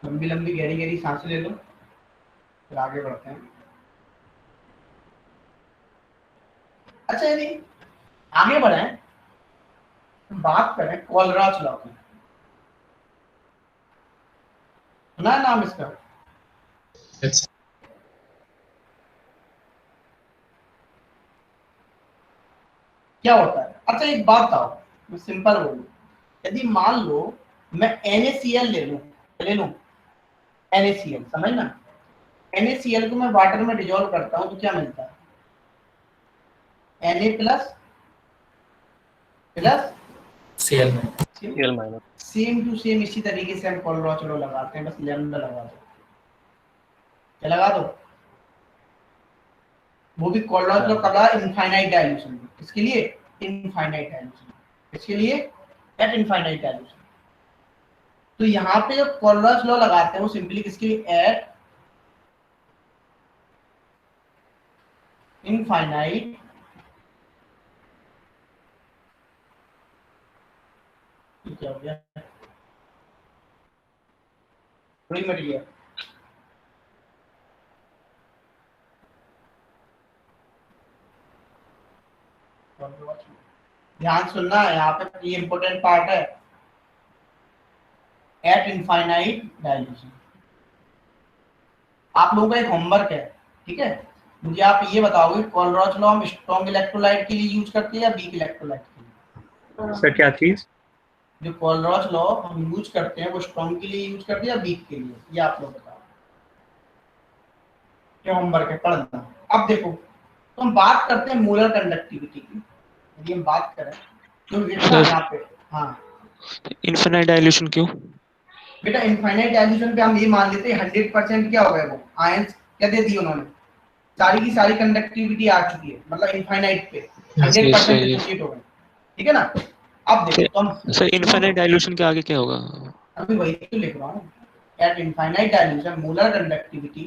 लंबी लंबी गहरी गहरी सांसें ले लो, फिर आगे बढ़ते हैं। अच्छा यदि आगे बढ़े, बात करें कोलराच लॉ की, सुना है नाम इसका? क्या होता है? अच्छा एक बात बताओ, मैं सिंपल बोलूं, यदि मान लो मैं NaCl ले लूं NaCl, समझना, NaCl को मैं वाटर में डिजोल्व करता हूं तो क्या मिलता है? Na प्लस Cl में सेम टू सेम इसी तरीके से हम कोलराच लॉ लगाते हैं, बस लैम्डा लगा दो। क्या लगा दो? वो भी कोलराच लॉ कब लगा? इनफाइनाइट डाइल्यूशन में। इसके लिए इनफाइनाइट डाइल्यूशन, इसके लिए एट इनफाइनाइट डाइल्यूशन। तो यहाँ पे जब कोलराच लॉ लगाते हैं वो सिंपली किसके लिए? एट इनफाइनाइट क्या हो गया? थोड़ी मिट गया। ध्यान सुनना, यहाँ पे ये इंपॉर्टेंट पार्ट है, एट इनफाइनाइट डाइल्यूशन। आप लोगों का एक होमवर्क है, ठीक है? मुझे आप ये बताओगे कोलराच लॉ हम स्ट्रॉन्ग इलेक्ट्रोलाइट के लिए यूज करते हैं या वीक इलेक्ट्रोलाइट के लिए? सर क्या चीज? जो कोलराच लॉ हम यूज करते हैं वो स्ट्रॉन्ग के लिए यूज करते हैं या वीक के लिए? ये आप लोग बताओ। क्या होमवर्क है, पढ़ना। अब देखो, तो हम बात करते हैं मोलर कंडक्टिविटी की। यदि हम बात करें तो बेटा यहाँ पे, हाँ इनफिनिट डाइल्यूशन क्यों? बेटा इनफाइनाइट डाइल्यूशन पे हम ये मान लेते हैं 100% क्या हो गया, वो आयंस क्या दे दी उन्होंने, सारी की सारी कंडक्टिविटी आ चुकी है, मतलब इनफाइनाइट पे 100% डिसोसिएट हो गए, ठीक है ना। अब देखो तो हम सर इनफिनिट डाइल्यूशन के आगे क्या होगा? अभी वही तो लिख रहा हूँ, eight infinite dilution molar conductivity,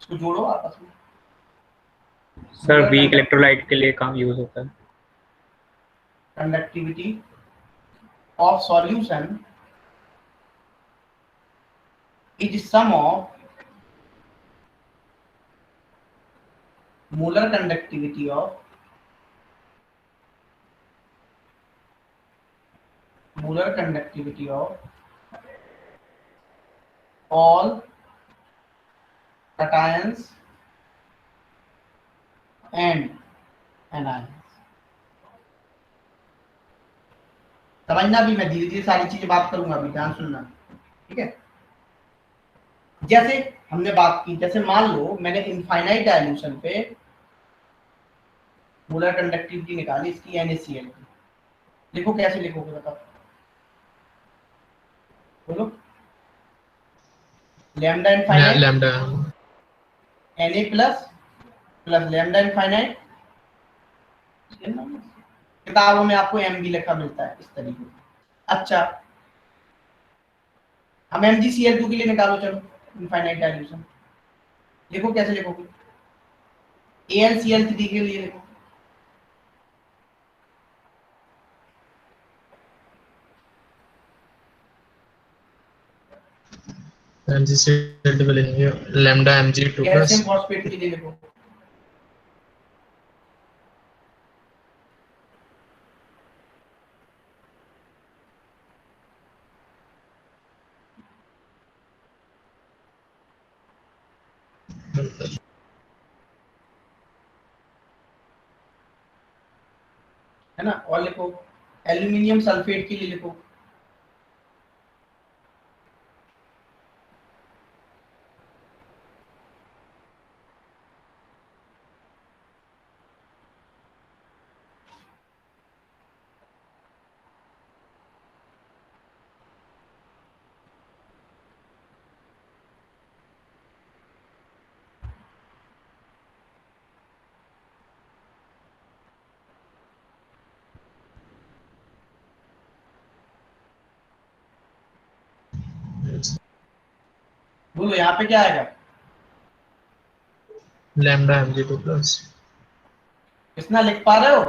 इसको जोड़ो आपस में। सर वीक इलेक्ट्रोलाइट के लिए काम यूज होता है। conductivity of solution is sum of molar conductivity of all cations and anions। समझना भी, मैं धीरे धीरे सारी चीजें बात करूंगा, अभी ध्यान सुनना, ठीक है। जैसे हमने बात की, जैसे मान लो मैंने इनफाइनाइट डायल्यूशन पे मोलर कंडक्टिविटी निकाली इसकी NaCl की, लिखो कैसे लिखोगे बताओ, बोलो। Lambda infinite lambda Na plus lambda infinite, किताबों में आपको एम भी लिखा मिलता है इस तरीके से। अच्छा, हम MgCl2 के लिए निकालो, चलो इनफाइनाइट डायल्यूशन, लिखो कैसे लिखोगे, AlCl3 के लिए लिखो, MgCl2 लेंगे lambda Mg2 plus calcium phosphate के लिए लिखो, है ना। और लिखो एल्यूमिनियम सल्फेट के लिए लिखो, बोलो यहाँ पे क्या आएगा, लैम्डा Mg2 प्लस। कितना लिख पा रहे हो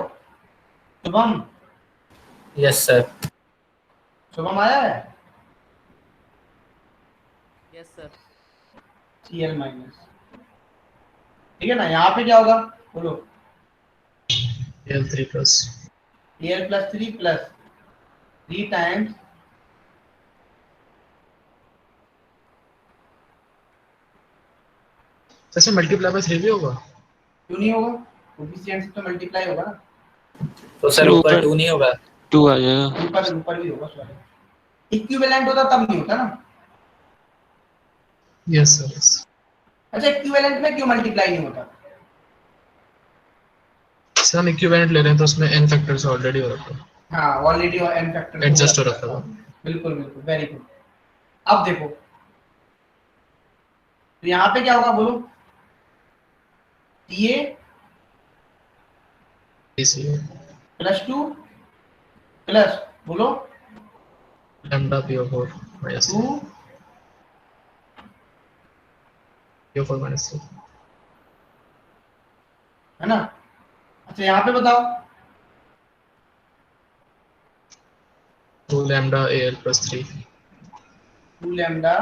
शुभम? Yes sir. शुभम आया है? Yes sir. Cl माइनस, ठीक है ना। यहाँ पे क्या होगा बोलो, Al3 plus Al plus 3 times जैसे मल्टीप्लाई बाय 3 भी होगा, क्यों नहीं होगा, कोफिशिएंट से तो मल्टीप्लाई होगा ना, तो सर ऊपर 2 नहीं होगा, 2 आ जाएगा। ऊपर भी होगा, सॉरी इक्विवेलेंट होता तब नहीं होता ना। Yes sir yes. अच्छा, इक्विवेलेंट में क्यों मल्टीप्लाई नहीं होता? सर हम इक्विवेलेंट ले रहे हैं तो उसमें n फैक्टर्स ऑलरेडी हो रखा है, हाँ ऑलरेडी n फैक्टर एडजस्ट हो रखा है। बिल्कुल बिल्कुल, वेरी गुड। अब देखो तो यहाँ पे क्या होगा बोलो, Ta इसलिए प्लस 2 प्लस बोलो lambda PO4 minus 2 PO4 minus 2, है ना। अच्छा यहाँ पे बताओ, 2 lambda Al plus 3 2 lambda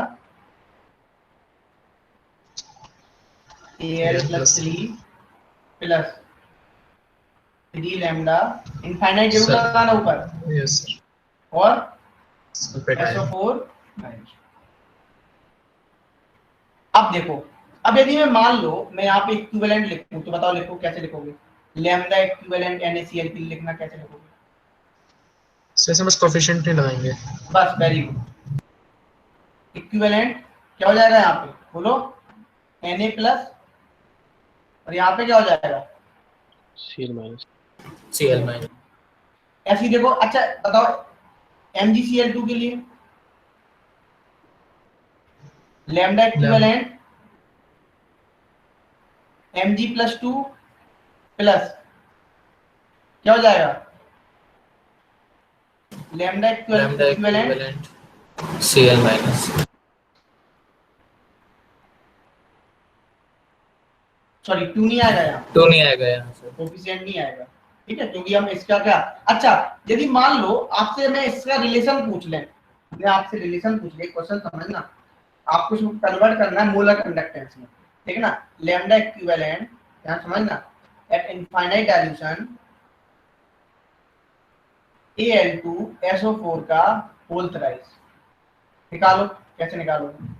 Al plus 3 plus 3 lambda infinite जरूर सर। लगाना ऊपर, यस सर। और सल्फेट आयन SO4 माइनस। अब देखो, अब यदि मैं मान लो मैं यहाँ पे इक्विवेलेंट लिखूं तो बताओ लिखो कैसे लिखोगे, लैम्डा इक्विवेलेंट NaCl के लिए लिखना कैसे लिखोगे? से बस कोफिशिएंट नहीं लगाएंगे, बस वेरी गुड। इक्विवेलेंट क्या हो जाएगा यहाँ पे बोलो, Na प्लस, और यहाँ पे क्या हो जाएगा Cl माइनस। Cl minus. ऐसे ही देखो। अच्छा बताओ MgCl2 के लिए lambda equivalent Mg plus 2 plus क्या हो जाएगा, lambda equivalent Cl minus. Sorry 2 नहीं आएगा यहाँ, 2 नहीं आएगा यहाँ से। कोफिशिएंट नहीं आएगा, ठीक है, क्योंकि हम इसका क्या, अच्छा यदि मान लो आपसे मैं इसका रिलेशन पूछ लें, मैं आपसे रिलेशन पूछ ले, क्वेश्चन समझना, आपको इसको कन्वर्ट करना है मोलर कंडक्टेंस में, ठीक है ना, लैम्डा इक्विवेलेंट, ध्यान समझना, एट इनफाइनाइट डाइल्यूशन Al2SO4 का होल थ्राइस, निकालो, कैसे निकालोगे,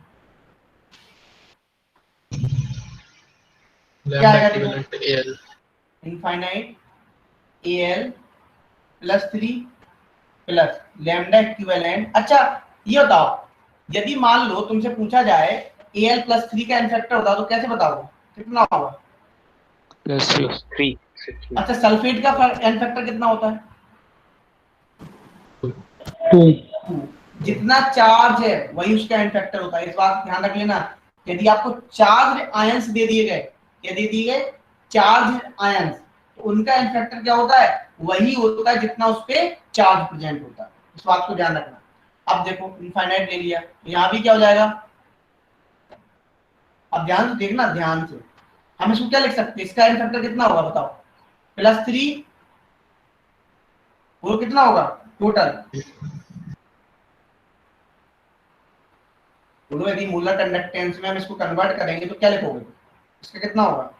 क्या lambda आएगा देखो, equivalent Al infinite Al plus 3 plus lambda equivalent. अच्छा ये बताओ, यदि मान लो तुमसे पूछा जाए Al प्लस 3 का इनफैक्टर होता तो कैसे बताओगे, कितना होगा? +3 अच्छा सल्फेट का इनफैक्टर कितना होता है? 2। 2। जितना चार्ज है वही उसका इनफैक्टर होता है, इस बात ध्यान रख लेना। यदि आपको चार्ज आयंस दे दिए गए, क्या दे दिए गए, चार्ज आयंस, तो उनका इनफैक्टर क्या होता है, वही होता है जितना उस पे चार्ज प्रेजेंट होता है, इस बात को ध्यान रखना। अब देखो इनफाइनाइट ले लिया, यहाँ भी क्या हो जाएगा, अब ध्यान से देखना, ध्यान से, हम इसको क्या लिख सकते हैं, इसका इनफैक्टर कितना होगा बताओ, +3, वो कितना होगा टोटल, बोलो यदि मोलर कंडक्टेंस में हम इसको कन्वर्ट करेंगे तो क्या लिखोगे, इसका कितना होगा,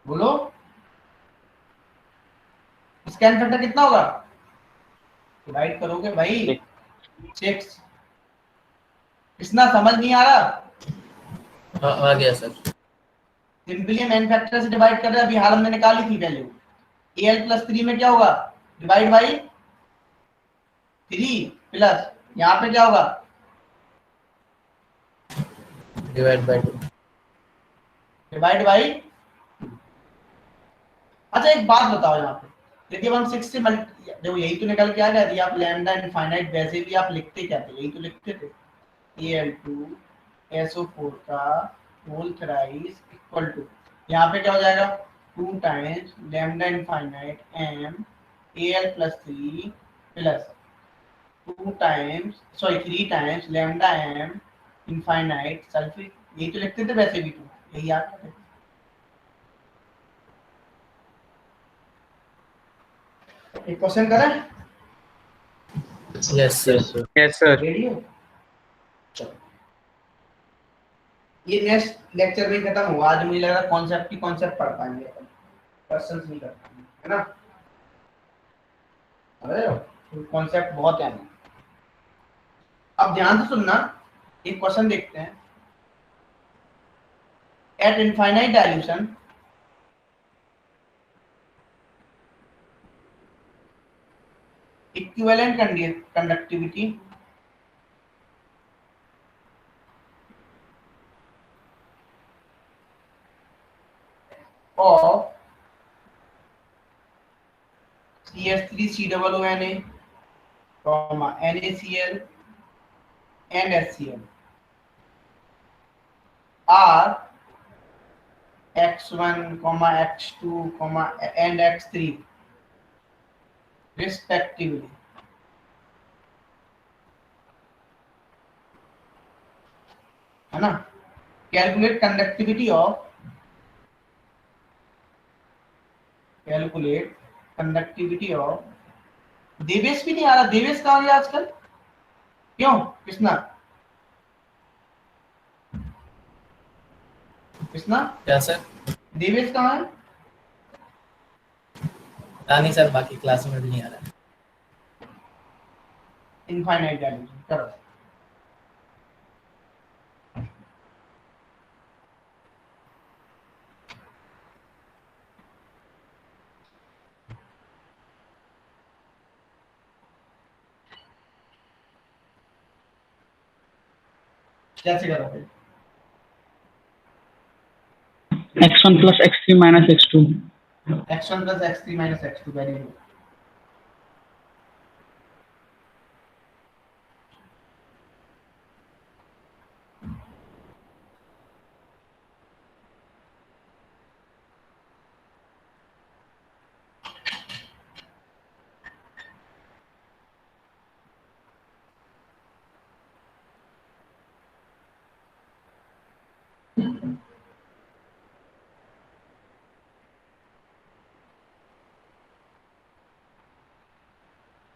बोलो इसका इनफैक्टर कितना होगा, डिवाइड करोगे भाई 6, इतना समझ नहीं आ रहा, हाँ आ गया सर। सिंपली हम एन फैक्टर से डिवाइड कर रहे हैं, अभी हाल हमने निकाली थी वैल्यू, Al प्लस 3 में क्या होगा, डिवाइड बाई 3 प्लस यहाँ पे क्या होगा, डिवाइड बाय 2। Divide by. अच्छा एक बात बताओ यहाँ पे, यदि हम 6 से देखो यही तो निकल के आ गया, यदि आप लैम्डा इनफाइनाइट वैसे भी आप लिखते क्या थे, यही तो लिखते थे, Al2SO4 का होल थ्राइस इक्वल टू, यहाँ पे क्या हो जाएगा, 2 times lambda infinite m Al plus 3 plus 2 times sorry 3 times lambda m infinite sulphate, यही तो लिखते थे वैसे भी, तो यही याद रखते थे। एक क्वेश्चन करें, yes sir. Yes sir. Ready हो, चलो ये नेक्स्ट लेक्चर में खत्म हुआ, आज मुझे लग रहा है कॉन्सेप्ट की कॉन्सेप्ट पढ़ पाएंगे अपन, क्वेश्चंस नहीं कर पाएंगे, है ना, अरे कॉन्सेप्ट बहुत है। अब ध्यान से सुनना, एक क्वेश्चन देखते हैं, eight infinite dilution equivalent conductivity of CH3COONA, NaCl and HCl are x1, x2, and x3 respectively. है ना, कैलकुलेट कंडक्टिविटी ऑफ देवेश भी नहीं आ रहा, देवेश कहाँ गया आजकल, क्यों कृष्णा, कृष्णा क्या सर? देवेश कहाँ है, नहीं सर, बाकी क्लास में भी नहीं आ रहा है। इनफाइनाइट डाइल्यूशन करो, कैसे करोगे, x1 plus x3 minus x2। x1 plus x3 minus x2, very good.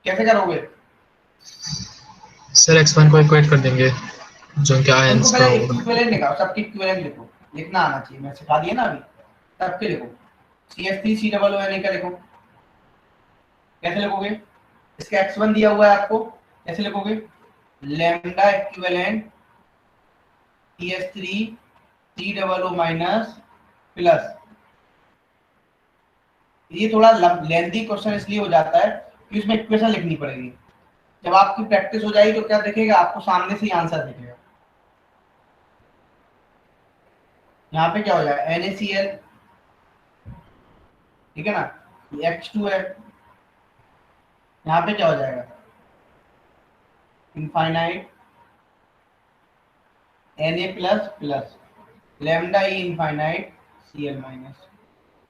कैसे करोगे? सर x1 को इक्वेट कर देंगे जो कि उनको आयंस का पहले होगा। इक्विवेलेंट निकालो, सबके इक्विवेलेंट लिखो, लिखना आना चाहिए, मैं सिखा दिया ना अभी, सबके लिखो। CH3COO का लिखो, कैसे लिखोगे? इसका x1 दिया हुआ है आपको, कैसे लिखोगे? Lambda equivalent CH3COO minus plus. ये थोड़ा लेंथी क्वेश्चन इसलिए हो जाता है कि उसमें इक्वेशन लिखनी पड़ेगी। जब आपकी प्रैक्टिस हो जाएगी तो क्या दिखेगा आपको? सामने से ही आंसर दिखेगा। यहाँ पे क्या हो जाएगा? NaCl, ठीक है ना, ये H2 है। यहाँ पे क्या हो जाएगा? Infinite Na plus plus lambda E infinite Cl minus.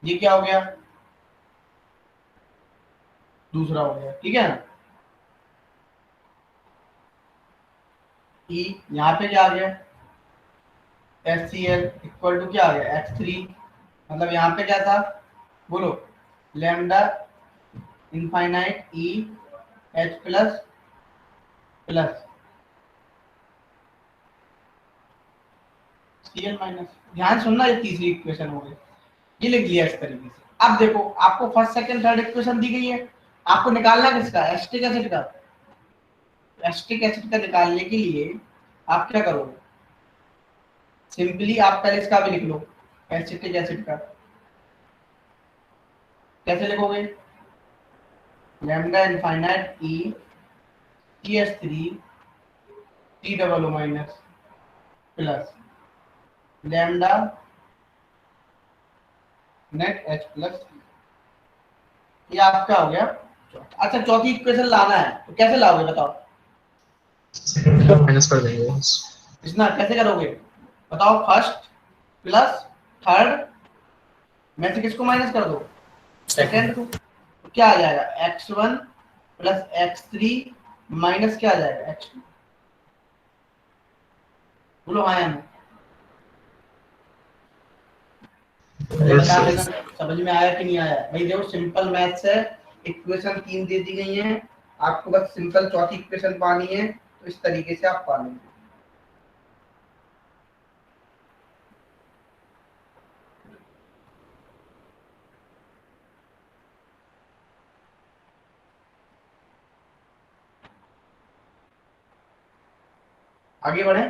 ये क्या हो गया? दूसरा हो गया, ठीक है ना। ई यहाँ पे क्या आ गया? HCl इक्वल टू क्या आ गया? H3, मतलब यहाँ पे क्या था बोलो? लैम्डा इनफाइनाइट ई H plus plus Cl minus. ध्यान सुनना, ये तीसरी इक्वेशन हो गई, ये लिख लिया इस तरीके से। अब देखो आपको फर्स्ट सेकंड थर्ड इक्वेशन दी गई है, आपको निकालना किसका? एसिटिक एसिड का। एसिटिक एसिड का निकालने के लिए आप क्या करोगे? सिंपली आप पहले इसका भी लिख लो, एसिटिक एसिड का। कैसे लिखोगे? लैम्डा इनफाइनाइट ई CH3 COO minus plus lambda net H plus. ये आपका हो गया। अच्छा, चौथी इक्वेशन लाना है तो कैसे लाओगे बताओ? माइनस कर देंगे। इसना कैसे करोगे बताओ? फर्स्ट प्लस थर्ड में से किसको माइनस कर दो? सेकंड को। तो क्या आ जाएगा? x1 प्लस x3 माइनस क्या आ जाएगा? x2। बोलो हाँ या नहीं? बता देना समझ में आया कि नहीं आया। भाई देखो सिंपल मैथ्स है, इक्वेशन 3 दे दी गई हैं, आपको बस सिंपल चौथी इक्वेशन पानी है, तो इस तरीके से आप पालेंगे। आगे बढ़े।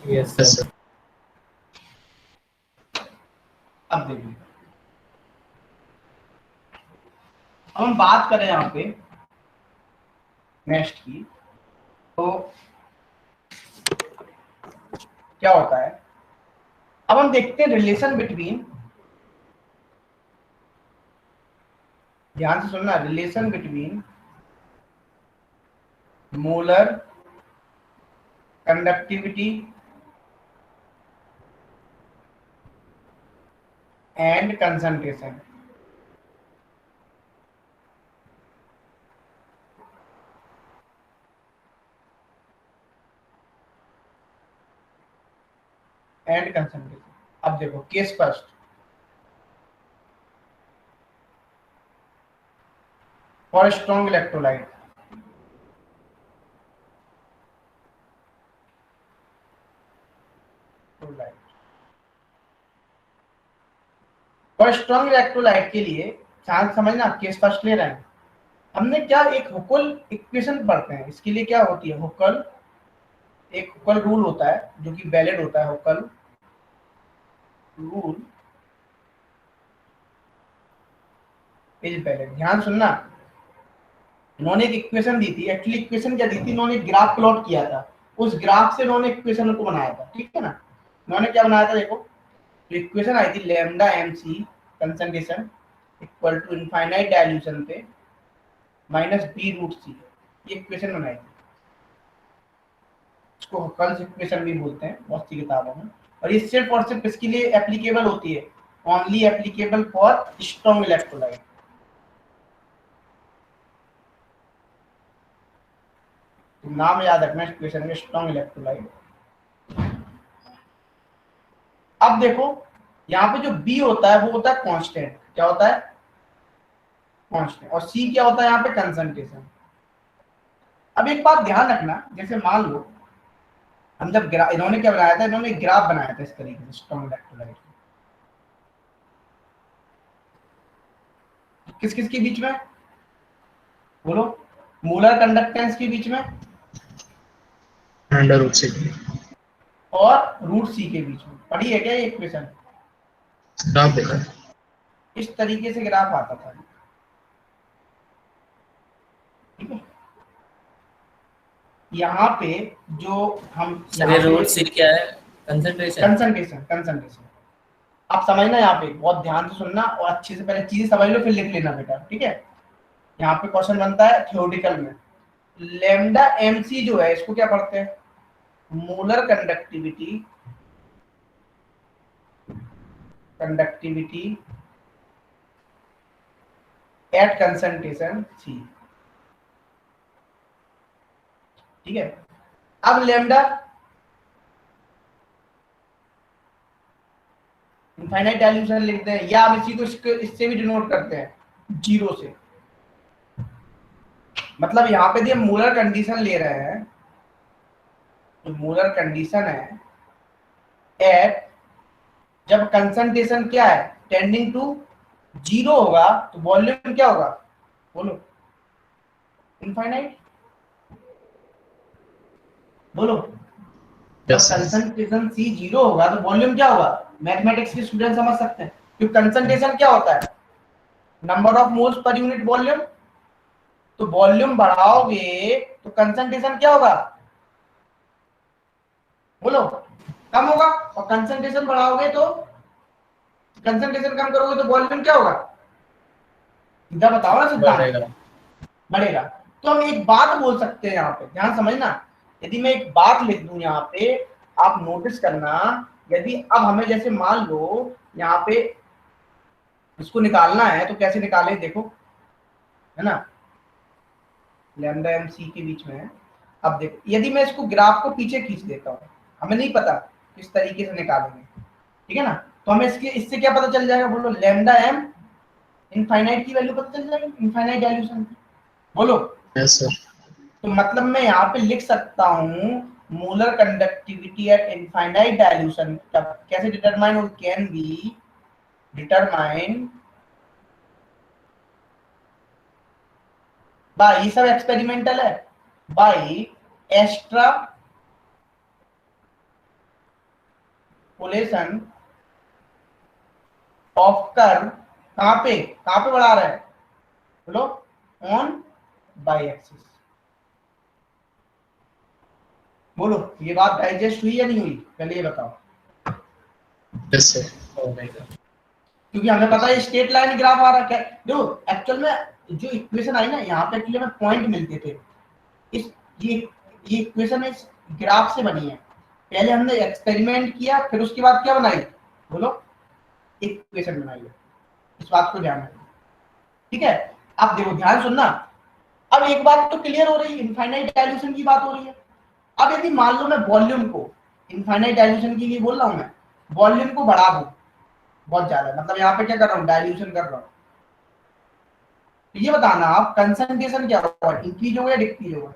Yes sir. अब देखिए, अब हम बात करें यहाँ पे नेक्स्ट की, तो क्या होता है? अब हम देखते हैं रिलेशन बिटवीन, ध्यान से सुनना, relation between molar conductivity and concentration. And concentration. अब देखो case first, for strong electrolyte, for strong electrolyte के लिए चांस समझना, केस फर्स्ट ले रहे हैं हमने। क्या एक हुकल इक्वेशन पढ़ते हैं, इसके लिए क्या होती है? हुकल, एक हुकल रूल होता है जो कि वैलिड होता है। हुकल रूल इज वैलिड। ध्यान सुनना, इन्होंने एक इक्वेशन दी थी, एक्चुअली इक्वेशन क्या दी थी? इन्होंने एक ग्राफ प्लॉट किया था, उस ग्राफ से इन्होंने इक्वेशन को बनाया था, ठीक है ना। इन्होंने क्या बनाया था देखो, इक्वेशन आई थी lambda MC concentration equal to infinite dilution पे माइनस B√C, ये इक्वेशन बनाई थी। इसको हुकल्स इक्वेशन भी बोलते हैं बहुत सी किताबों में। और ये सिर्फ और सिर्फ इसके लिए एप्लीकेबल होती है, only applicable for strong electrolyte. नाम याद रखना इक्वेशन में, स्ट्रॉन्ग इलेक्ट्रोलाइट। अब देखो यहाँ पे जो B होता है वो होता है कांस्टेंट। क्या होता है? कांस्टेंट, और सी क्या होता है यहाँ पे, कंसंट्रेशन। अब एक बात ध्यान रखना, जैसे मान लो हम जब इन्होंने क्या बनाया था, इन्होंने ग्राफ बनाया था इस तरीके से स्ट्रॉन्ग इलेक्ट्रोलाइट, किस किस के बीच में बोलो, मोलर कंडक्टेंस के बीच में अंडर रूट से और रूट सी के बीच में। पढ़ी है क्या ये इक्वेशन? ग्राफ देखा है। इस तरीके से ग्राफ आता था, ठीक है। यहाँ पे जो हम सर ये रूट सी क्या है? कंसंट्रेशन। कंसंट्रेशन आप समझना, यहाँ पे बहुत ध्यान से सुनना और अच्छे से पहले चीजें समझ लो फिर लिख लेना बेटा, ठीक है। यहाँ पे क्वेश्चन बनता है थ्योरेटिकल में, लैम्डा एमसी जो है इसको क्या पढ़ते हैं, molar conductivity at concentration C, ठीक है। अब लैम्डा इनफाइनाइट डाइल्यूशन लिखते हैं, या हम इसी को इससे भी डिनोट करते हैं 0 से। मतलब यहाँ पे हम मोलर कंडीशन ले रहे हैं, जो मोलर कंडीशन है एट, जब कंसंट्रेशन क्या है टेंडिंग टू 0 होगा तो वॉल्यूम क्या होगा बोलो, इनफाइनाइट। बोलो जब कंसंट्रेशन सी 0 होगा तो वॉल्यूम क्या होगा, मैथमेटिक्स के स्टूडेंट समझ सकते हैं, क्योंकि कंसंट्रेशन क्या होता है, number of moles per unit volume. तो वॉल्यूम बढ़ाओगे तो कंसंट्रेशन क्या होगा बोलो, कम होगा, और कंसंट्रेशन बढ़ाओगे तो, कंसंट्रेशन कम करोगे तो वॉल्यूम क्या होगा, सीधा बताओ ना सिद्धांत, बढ़ेगा। तो हम एक बात बोल सकते हैं यहाँ पे, ध्यान समझना, यदि मैं एक बात लिख दूं यहाँ पे, आप नोटिस करना, यदि अब हमें जैसे मान लो यहाँ पे इसको निकालना है तो कैसे निकाले देखो, है ना, लैम्डा एम सी के बीच में है। अब देखो यदि मैं इसको ग्राफ को पीछे खींच देता हूँ, हमें नहीं पता किस तरीके से निकालेंगे, ठीक है ना, तो हमें इससे क्या पता चल जाएगा बोलो, लैम्डा एम इनफाइनाइट की वैल्यू पता चल जाएगी, इनफाइनाइट डाइल्यूशन बोलो। Yes sir. तो मतलब मैं यहाँ पे लिख सकता हूँ molar conductivity eight infinite dilution कैसे डिटरमाइन हो, कैन बी डिटरमाइन बाय, ये सब एक्सपेरिमेंटल है, बाय एक्सट्रापोलेशन ऑफ कर्व, कहां पे बढ़ा रहा है बोलो, ऑन बाय एक्सिस। बोलो ये बात डाइजेस्ट हुई या नहीं हुई, पहले ये बताओ। Yes sir. क्योंकि हमें पता है स्ट्रेट लाइन ग्राफ आ रहा है, देखो एक्चुअल में जो इक्वेशन आई ना यहाँ पे एक्चुअली में पॉइंट मिलते थे, इस ये इक्वेशन इस ग्राफ से बनी है। पहले हमने एक्सपेरिमेंट किया, फिर उसके बाद क्या बनाई बोलो, इक्वेशन बनाई है, इस बात को ध्यान रखना, ठीक है। अब देखो ध्यान सुनना, अब एक बात तो क्लियर हो रही है, इनफाइनाइट डाइल्यूशन की बात हो रही है। अब यदि मान लो मैं वॉल्यूम को, इनफाइनाइट डाइल्यूशन के लिए बोल रहा हूं मैं, वॉल्यूम को बढ़ा दूं बहुत ज्यादा, मतलब यहाँ पे क्या कर रहा हूँ, डाइल्यूशन कर रहा हूँ, तो ये बताना आप कंसंट्रेशन क्या होगा, इंक्रीज होगा या डिक्रीज होगा,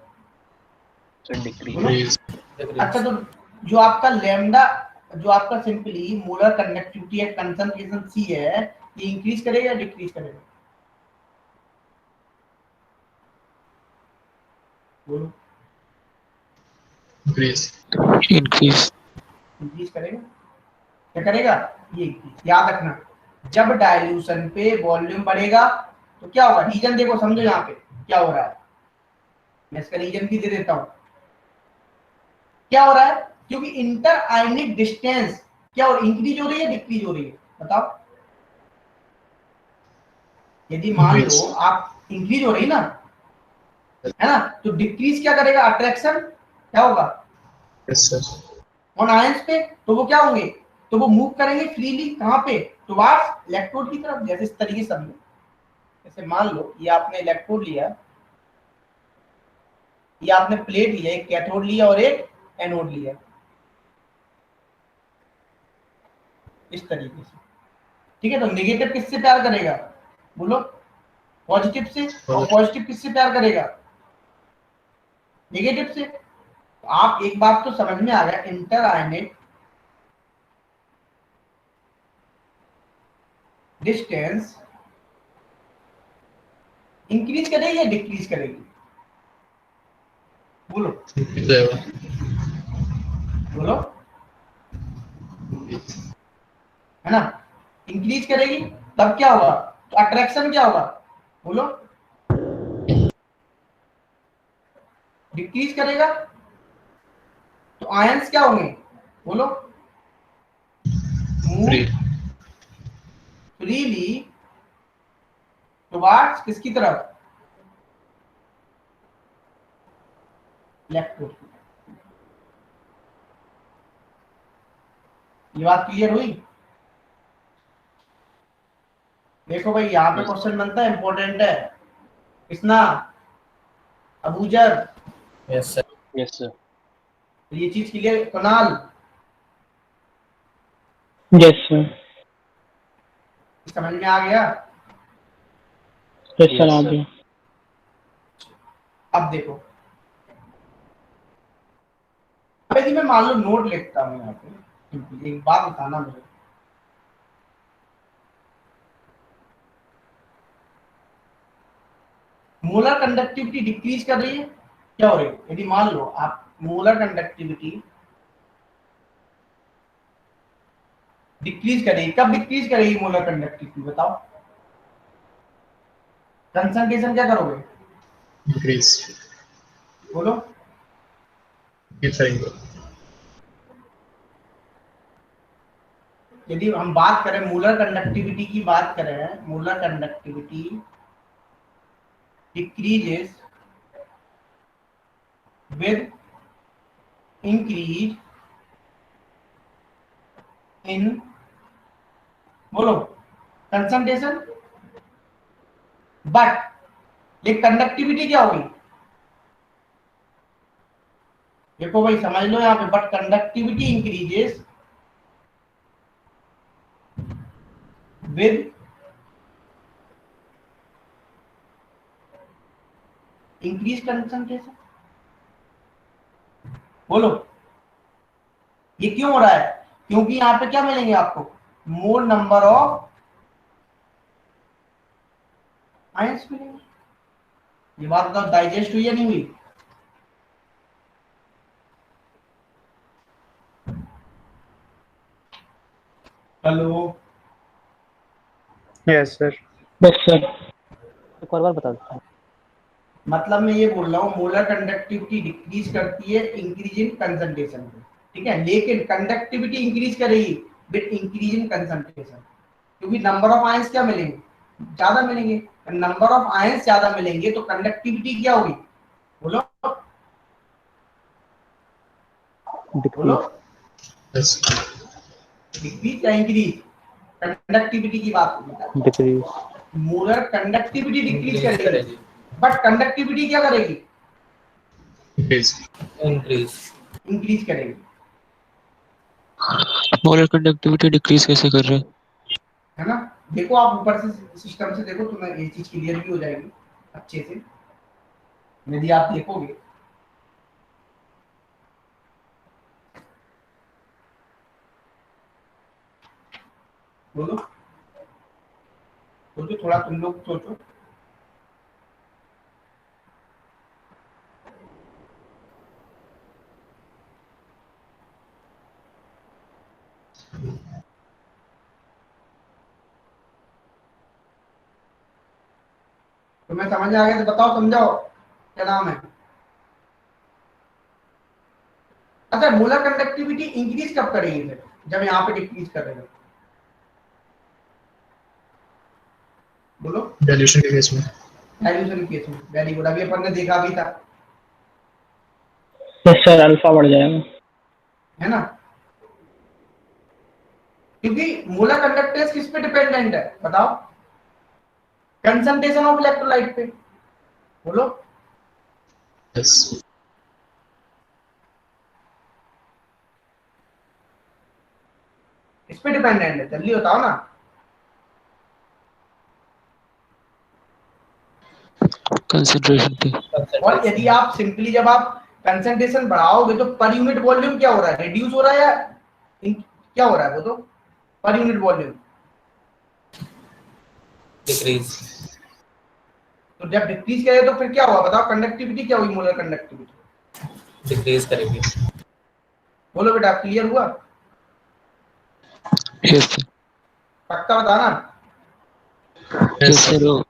डिक्रीज। अच्छा तो जो आपका लैम्डा, जो आपका सिंपली मोलर कंडक्टिविटी है कंसंट्रेशन सी है, ये इंक्रीज करेगा या डिक्रीज करेगा बोलो, इंक्रीज। increase इंक्रीज करेगा, क्या करेगा, ये याद रखना, जब डाइल्यूशन पे वॉल्यूम बढ़ेगा तो क्या होगा, रीजन देखो समझो यहाँ पे क्या हो रहा है, मैं इसका रीजन भी दे देता हूं, क्या हो रहा है, क्योंकि इंटर आयनिक डिस्टेंस क्या हो, इंक्रीज हो रही है डिक्रीज हो रही है बताओ। यदि मान लो आप इंक्रीज हो रही ना, है ना, तो डिक्रीज क्या करेगा, अट्रैक्शन क्या होगा यस सर। ऑन आयंस पे, तो वो क्या होंगे, तो वो मूव करेंगे फ्रीली, कहां पे, टुवर्ड्स इलेक्ट्रोड की तरफ। जैसे इस तरीके से समझो, जैसे मान लो ये आपने इलेक्ट्रोड लिया, ये आपने प्लेट लिया, एक कैथोड लिया और एक एनोड लिया, इस तरीके से, ठीक है। तो नेगेटिव किससे प्यार करेगा बोलो, पॉजिटिव से, और पॉजिटिव किससे प्यार करेगा? नेगेटिव से। तो आप एक बात तो समझ में आ गया, इंटर आयनिक डिस्टेंस इंक्रीज करेगी या डिक्रीज करेगी? बोलो बोलो, है ना? इंक्रीज करेगी, तब क्या होगा? तो अट्रैक्शन क्या होगा? बोलो। डिक्रीज करेगा तो आयंस क्या होंगे? बोलो। मूव फ्रीली टुवर्ड्स किसकी तरफ? इलेक्ट्रोड। ये बात क्लियर हुई? देखो भाई, यहाँ पे क्वेश्चन बनता है, इंपॉर्टेंट है। Kisna? Abuzar. Yes sir. Yes sir. तो ये चीज क्लियर? Kunal yes sir. समझ में आ गया? यस सर आ गया। अब देखो, अब यदि मैं मान लो नोट लिखता हूँ यहाँ पे, एक बात बताना मुझे, मोलर कंडक्टिविटी डिक्रीज कर रही है, क्या हो रही है? यदि मान लो आप मोलर कंडक्टिविटी डिक्रीज करेगी, कब डिक्रीज करेगी मोलर कंडक्टिविटी? बताओ। कंसंट्रेशन क्या करोगे? इंक्रीज बोलो। करेंगे। यदि हम बात करें मोलर कंडक्टिविटी की, बात करें molar conductivity decreases with increase in, बोलो, कंसंट्रेशन, बट ये कंडक्टिविटी क्या होगी? देखो भाई समझ लो यहाँ पे, but conductivity increases with increase concentration. बोलो, ये क्यों हो रहा है? क्योंकि यहाँ पे क्या मिलेंगे आपको? मोर नंबर ऑफ आयंस मिलेंगे। ये बात तो डाइजेस्ट हुई या नहीं हुई? Hello, yes sir. Yes sir. एक और बार बता दो। मतलब मैं ये बोल रहा हूँ, मोलर कंडक्टिविटी डिक्रीज करती है इंक्रीज इन कंसंट्रेशन पे, ठीक है, लेकिन कंडक्टिविटी इंक्रीज करेगी विद इंक्रीज इन कंसंट्रेशन, क्योंकि नंबर ऑफ आयंस क्या मिलेंगे? ज्यादा मिलेंगे। नंबर ऑफ आयंस ज्यादा मिलेंगे तो कंडक्टिविटी क्या होगी? बोलो बोलो। यस डिक्रीज या इंक्रीज? कंडक्टिविटी की बात होगी। Decrease. Molar conductivity decrease increase करेगी, करेगी। बट कंडक्टिविटी क्या करेगी? Increase increase. इंक्रीज करेगी। मोलर कंडक्टिविटी डिक्रीज कैसे कर रहे हैं? है ना? देखो आप ऊपर से सिस्टम से देखो, तुम्हें ये चीज क्लियर भी हो जाएगी अच्छे से, यदि आप देखोगे। बोलो, सोचो थोड़ा, तुम लोग सोचो। तुम्हें समझ आ गया तो बताओ, समझाओ, क्या नाम है? अच्छा, मोलर कंडक्टिविटी इंक्रीज कब करेगी फिर, जब यहाँ पे डिक्रीज कर रहे हो? बोलो। डाइल्यूशन के केस में। डाइल्यूशन केस में, वेरी गुड, अभी अपन ने देखा भी था, यस सर, अल्फा बढ़ जाएगा। है ना? क्योंकि मोलर कंडक्टेंस किस पे डिपेंडेंट है? बताओ। कंसंट्रेशन ऑफ इलेक्ट्रोलाइट पे। बोलो। यस इस पे डिपेंडेंट है, जल्दी बताओ ना। कंसंट्रेशन पे। और यदि आप सिंपली जब आप कंसंट्रेशन बढ़ाओगे तो पर यूनिट वॉल्यूम क्या हो रहा है, रिड्यूस हो रहा है या क्या हो रहा है, वो तो पर यूनिट वॉल्यूम डिक्रीज। तो जब डिक्रीज करे तो फिर क्या हुआ बताओ, कंडक्टिविटी क्या हुई, मोलर कंडक्टिविटी डिक्रीज करेगी। बोलो बेटा, क्लियर हुआ? Yes sir. पक्का बताना। यस सर, वो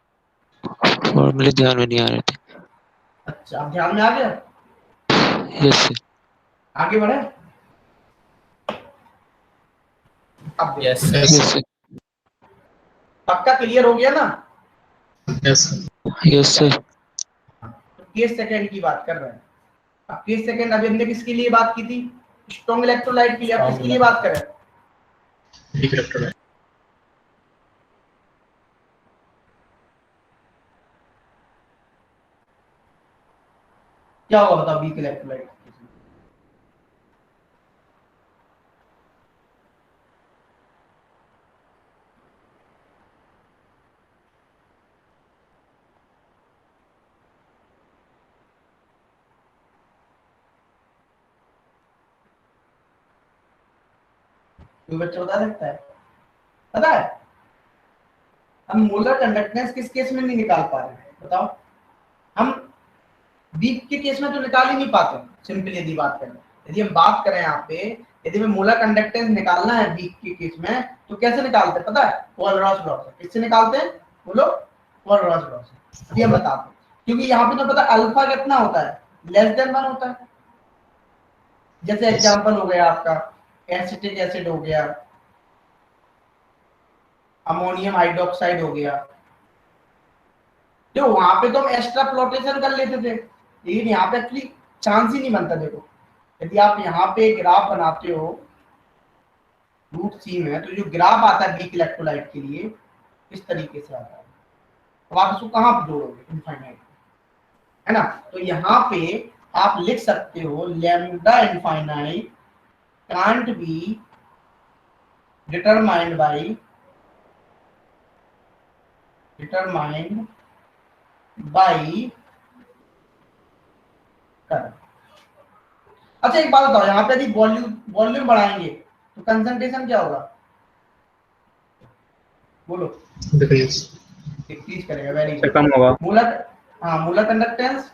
फॉर्मूले ध्यान में नहीं आ रहे थे। अच्छा, अब ध्यान में आ गया, यस सर। आगे बढ़े। अब देखो, यस यस सर। पक्का क्लियर हो गया ना? Yes yes sir. तो केस सेकंड की बात कर रहे हैं। अब केस सेकंड अभी हमने किसके लिए बात की थी, स्ट्रॉन्ग इलेक्ट्रोलाइट के लिए। अब किसके लिए बात करें, वीक इलेक्ट्रोलाइट। क्या होगा बताओ वीक इलेक्ट्रोलाइट? कोई बच्चा बता सकता है? पता है? हम मोलर कंडक्टेंस किस केस में नहीं निकाल पा रहे हैं बताओ? हम वीक के केस में तो निकाल ही नहीं पाते सिंपली यदि बात करें। यदि हम बात करें यहाँ पे, यदि हमें मोलर कंडक्टेंस निकालना है वीक के केस में तो कैसे निकालते हैं पता है? पॉल-रॉस लॉ से। किससे निकालते हैं बोलो? पॉल-रॉस लॉ से। अभी हम बताते हैं, क्योंकि यहाँ पे तो पता अल्फा कितना होता है, लेस देन 1 होता है। जैसे एग्जांपल हो गया आपका एसिटिक एसिड हो गया, अमोनियम हाइड्रोक्साइड हो गया, जो वहां पे तो हम एक्स्ट्रा फ्लोटेशन कर लेते थे, लेकिन यहाँ पे एक्चुअली चांस ही नहीं बनता। देखो यदि आप यहाँ पे ग्राफ बनाते हो रूट सी में, तो जो ग्राफ आता है वीक इलेक्ट्रोलाइट के लिए इस तरीके से आता है। अब आप इसको कहाँ पे जोड़ोगे, इनफाइनाइट, है ना? तो यहाँ पे आप लिख सकते हो lambda infinite can't be determined by current. अच्छा एक बात बताओ, यहाँ पे यदि वॉल्यूम बढ़ाएंगे तो कंसंट्रेशन क्या होगा बोलो? डिक्रीज। डिक्रीज करेगा। Very sir good. कम होगा मोलर, हाँ मोलर कंडक्टेंस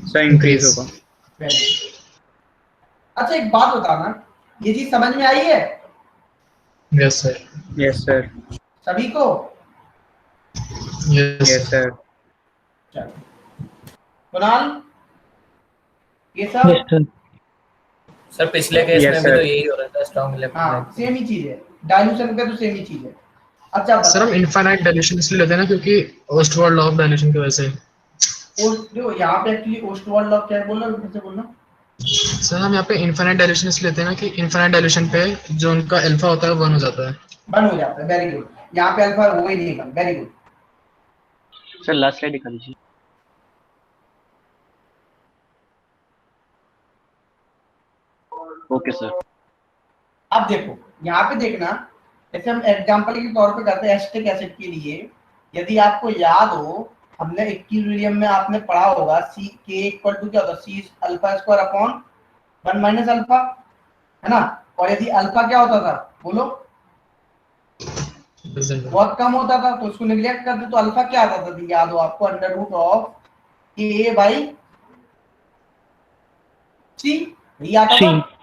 सर, इंक्रीज होगा। Very good. अच्छा एक बात बताना, ये चीज समझ में आई है यस सर। Yes sir. सभी को? Yes yes sir. चलो कुणाल, ये यस सब सर। सर पिछले केस Yes, में भी sir. तो यही हो रहा था, स्ट्रॉन्ग हाँ इलेक्ट्रोलाइट। सेम ही चीज है, डाइल्यूशन का तो सेम ही चीज है। अच्छा सर, हम बताओ, इनफाइनाइट डायल्यूशन इसलिए लेते हैं ना क्योंकि ओस्टवाल्ड लॉ ऑफ डायल्यूशन की वजह से। जो यहाँ पे एक्चुअली ओस्टवाल्ड लॉ क्या है बोलना, फिर से बोलना। सर हम यहाँ पे इनफाइनाइट डायल्यूशन इसलिए लेते हैं ना कि इनफाइनाइट डायल्यूशन पे जो उनका अल्फा होता है वो 1 हो जाता है। बन हो जाता है। Very good. यहाँ पे अल्फा हो ही नहीं बन। Very good. Sir last slide दिखा दीजिए। Okay sir. अब देखो यहाँ पे देखना, जैसे हम एग्जांपल के तौर पे करते हैं एसिटिक एसिड के लिए, यदि आपको याद हो हमने इक्विलिब्रियम में आपने पढ़ा होगा सी के इक्वल टू क्या होता है, C alpha square upon 1 minus alpha, है ना? और यदि अल्फा क्या होता था बोलो, बहुत कम होता था तो उसको निगलेक्ट कर दो तो अल्फा क्या आता था, याद हो आपको, under root of A by C, यही आता सी। था,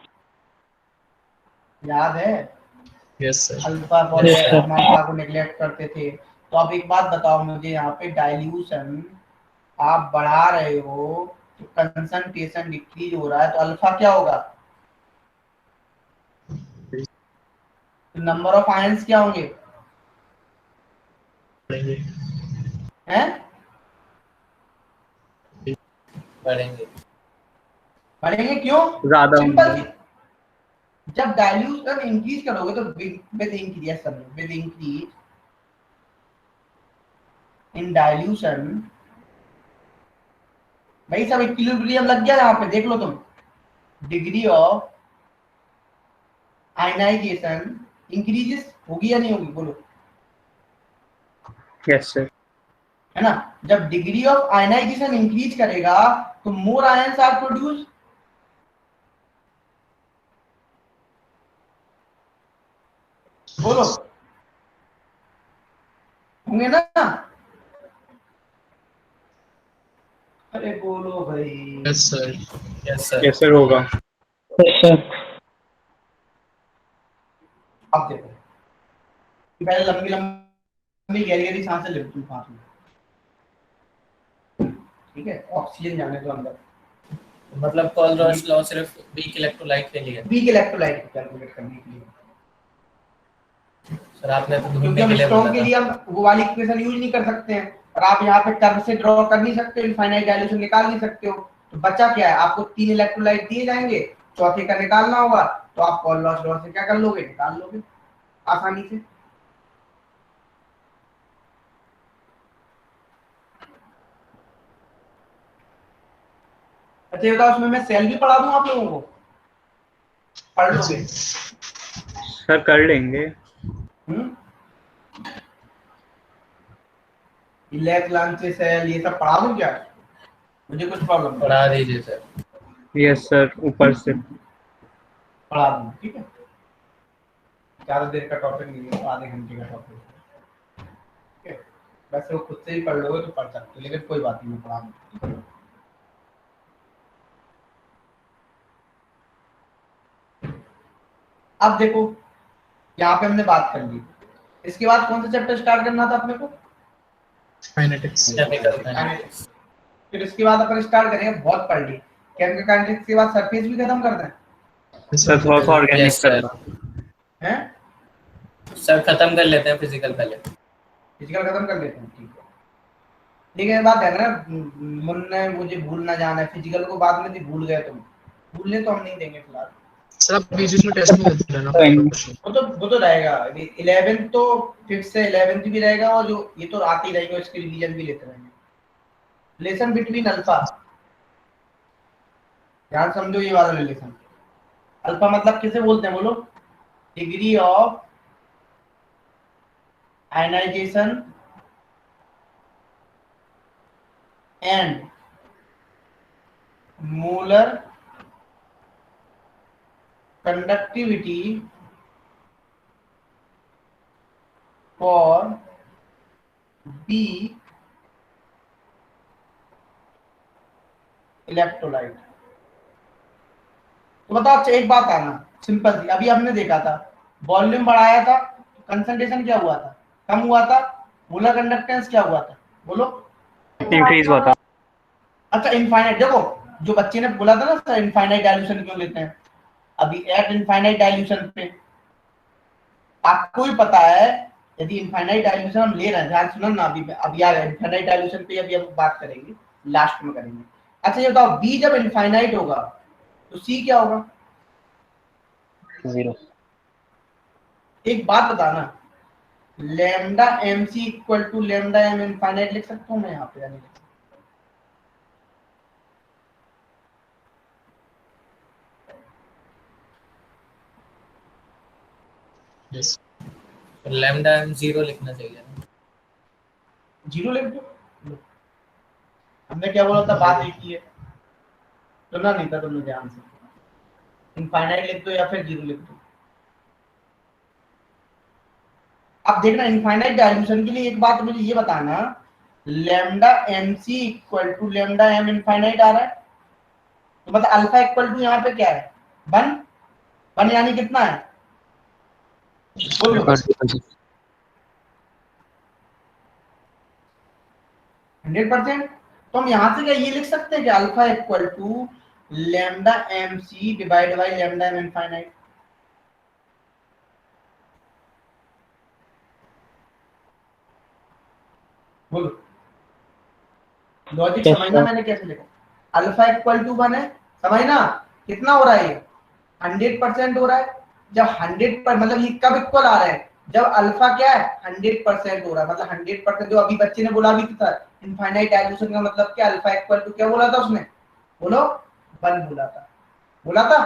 याद है? Yes sir. Alpha Yes, sir. हम अल्फा को नेग्लेक्ट करते थे। तो अब एक बात बताओ मुझे, यहाँ पे डाइल्यूशन आप बढ़ा रहे हो तो कंसंट्रेशन डिक्रीज हो रहा है, तो अल्फा क्या होगा, तो नंबर ऑफ आयंस क्या होंगे हैं? बढ़ेंगे। बढ़ेंगे क्यों? ज्यादा सिंपल होंगे। सी, जब डाइल्यूशन इंक्रीज करोगे तो विद इंक्रीज इन डाइल्यूशन, भाई सब इक्विलिब्रियम लग गया यहाँ पे, देख लो तुम, डिग्री ऑफ आयनाइजेशन इंक्रीजेस होगी या नहीं होगी बोलो? Yes sir. है ना। जब डिग्री ऑफ आयनाइजेशन इंक्रीज करेगा तो मोर आयंस आर प्रोड्यूस। बोलो होंगे ना। अरे बोलो भाई। Yes sir. Yes sir. Yes sir होगा। Yes sir. अब देखो पहले लंबी लंबी गहरी गहरी सांसें ले तुम 5 मिनट, ठीक है। ऑक्सीजन जाने दो अंदर। मतलब कोलरॉस लॉ सिर्फ वीक इलेक्ट्रोलाइट के लिए। वीक इलेक्ट्रोलाइट को कैलकुलेट करने के लिए। सर आपने तो क्योंकि ढूंढने हम के लिए स्ट्रॉन्ग बोला के था। लिए हम वो वाली इक्वेशन यूज नहीं कर सकते हैं, और आप यहाँ पे कर्व से ड्रॉ कर नहीं सकते हो, इनफाइनाइट डायल्यूशन निकाल नहीं सकते हो। तो बचा क्या है, आपको 3 इलेक्ट्रोलाइट दिए जाएंगे, चौथे का निकालना होगा, तो आप कोलरॉस लॉ से क्या कर लोगे, निकाल लोगे आसानी से। अच्छा ये बताओ, उसमें मैं सेल भी पढ़ा दूं आप लोगों को, पढ़ लोगे? सर कर लेंगे। इलेक्ट लांचे सेल ये सब पढ़ा दूं क्या, मुझे कुछ प्रॉब्लम पढ़ा दीजिए सर। यस सर ऊपर से पढ़ा दूं, ठीक है। ज्यादा देर का टॉपिक नहीं है, आधे घंटे का टॉपिक है, ठीक है। वैसे वो खुद से ही पढ़ लोगे तो पढ़ सकते हो, लेकिन कोई बात नहीं, पढ़ा दूं। अब देखो यहाँ पे हमने बात कर ली, इसके बाद कौन सा चैप्टर स्टार्ट करना था अपने को, काइनेटिक्स। Chemical kinetics. फिर इसके बाद अपन स्टार्ट करेंगे, बहुत पढ़ ली केमिकल काइनेटिक्स के बाद सरफेस भी खत्म कर दें सर थोड़ा सा ऑर्गेनिक यस सर। करना। हैं, सर खत्म कर लेते हैं फिजिकल पहले। फिजिकल खत्म कर लेते हैं, ठीक है। लेकिन बात है ना, मुन्ने मुझे भूल ना जाना है, फिजिकल को बाद में भी भूल गए तुम, भूलने तो हम नहीं देंगे फिलहाल। सर आप बीच में टेस्ट में देते रहना। वो तो रहेगा, 11 तो 5th से 11th भी रहेगा, और जो ये तो आते ही रहेगा, इसके रिवीजन भी लेते रहेंगे। रिलेशन बिटवीन अल्फा, ध्यान समझो ये वाला रिलेशन। अल्फा मतलब किसे बोलते हैं बोलो, degree of ionisation and molar conductivity for B electrolyte. तो बताओ, अच्छा एक बात आना सिंपल थी, अभी हमने देखा था वॉल्यूम बढ़ाया था, कंसंट्रेशन क्या हुआ था, कम हुआ था, मोलर कंडक्टेंस क्या हुआ था, बोलो इंक्रीज हुआ था। अच्छा इनफाइनाइट, देखो जो बच्चे ने बोला था ना सर इनफाइनाइट डाइल्यूशन क्यों लेते हैं, अभी एट इनफाइनाइट डाइल्यूशन पे आपको भी पता है, यदि इनफाइनाइट डाइल्यूशन हम ले रहे हैं, ध्यान सुनो ना, अभी आ रहा है इनफाइनाइट डाइल्यूशन पे, अभी हम बात करेंगे, लास्ट में करेंगे। अच्छा ये बताओ, बी जब इनफाइनाइट होगा तो सी क्या होगा, 0। एक बात बताना, lambda M C equal to lambda M infinite लिख सकता हूँ मैं यहाँ पे, यानी यस। लैम्डा एम 0 लिखना चाहिए। 0 लिख दो। हमने क्या बोला था, बात एक ही है, सुना नहीं था तुमने ध्यान से, इनफाइनाइट लिख दो या फिर 0 लिख दो। अब देखना इनफाइनाइट डाइल्यूशन के लिए एक बात मुझे ये बताना, lambda M C equal to lambda M infinite आ रहा है, तो मतलब अल्फा इक्वल टू यहाँ पे क्या है, 1 यानी कितना है, बोलो 100%। तो हम यहाँ से क्या ये लिख सकते हैं कि alpha equal to lambda M C divide by lambda M infinite. बोलो लॉजिक Yes, समझना sir. मैंने कैसे लिखा, अल्फा इक्वल टू 1 है, समझना कितना हो रहा है ये 100% हो रहा है। जब 100 मतलब ये कब इक्वल आ रहा है, जब अल्फा क्या है 100% हो रहा है, मतलब 100% जो अभी बच्चे ने बोला भी था इनफाइनाइट डाइल्यूशन का मतलब क्या, अल्फा इक्वल टू क्या बोला था उसने, बोलो 1 बोला था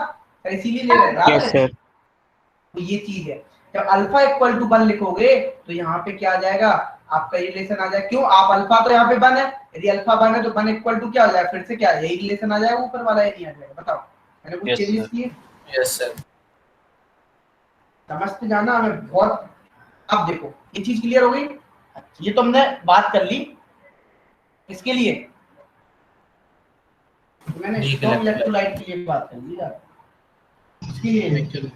तो इसीलिए ले रहे हैं। Yes sir. तो ये चीज है, जब अल्फा इक्वल टू 1 लिखोगे तो यहाँ पे क्या आ जाएगा, आपका ये रिलेशन आ जाए। क्यों? आप अल्फा तो यहाँ पे 1 है, यदि अल्फा 1 है तो 1 इक्वल टू क्या हो जाएगा, फिर से क्या यही रिलेशन आ जाएगा ऊपर वाला, नहीं आ जाएगा? बताओ, मैंने कुछ चेंजेस किए? Yes sir. समझते जाना हमें बहुत। अब देखो ये चीज क्लियर हो गई। ये तो हमने बात कर ली इसके लिए, तो मैंने Weak स्ट्रॉन्ग electrolyte। इलेक्ट्रोलाइट के लिए बात कर ली यार, इसके लिए नहीं,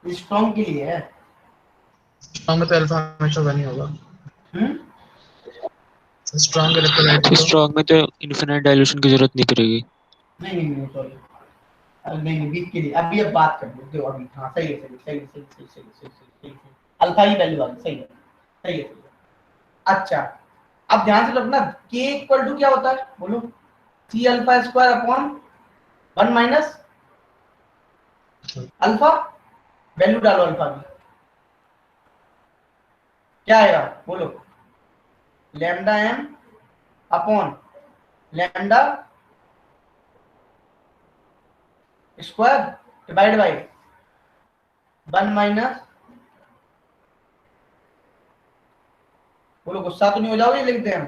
स्ट्रॉन्ग के लिए है। स्ट्रॉन्ग में तो अल्फा हमेशा 1 ही होगा। हम्म स्ट्रॉन्ग इलेक्ट्रोलाइट तो तो स्ट्रॉन्ग में तो इन्फिनाइट डाइल्यूशन की जरूरत नहीं पड़ेगी। नहीं सॉरी, नहीं वीक के लिए अभी अब बात कर लो। देखो अभी हाँ सही है, सही है। अल्फा ही वैल्यू आ गई, सही है, सही है। अच्छा अब ध्यान से रखना, k इक्वल टू क्या होता है बोलो, c alpha square upon 1 minus alpha, value डालो अल्फा की, क्या आएगा बोलो, लैम्डा m अपॉन lambda square divide by 1 minus, बोलो गुस्सा तो नहीं हो जाओगे लिखते हैं हम।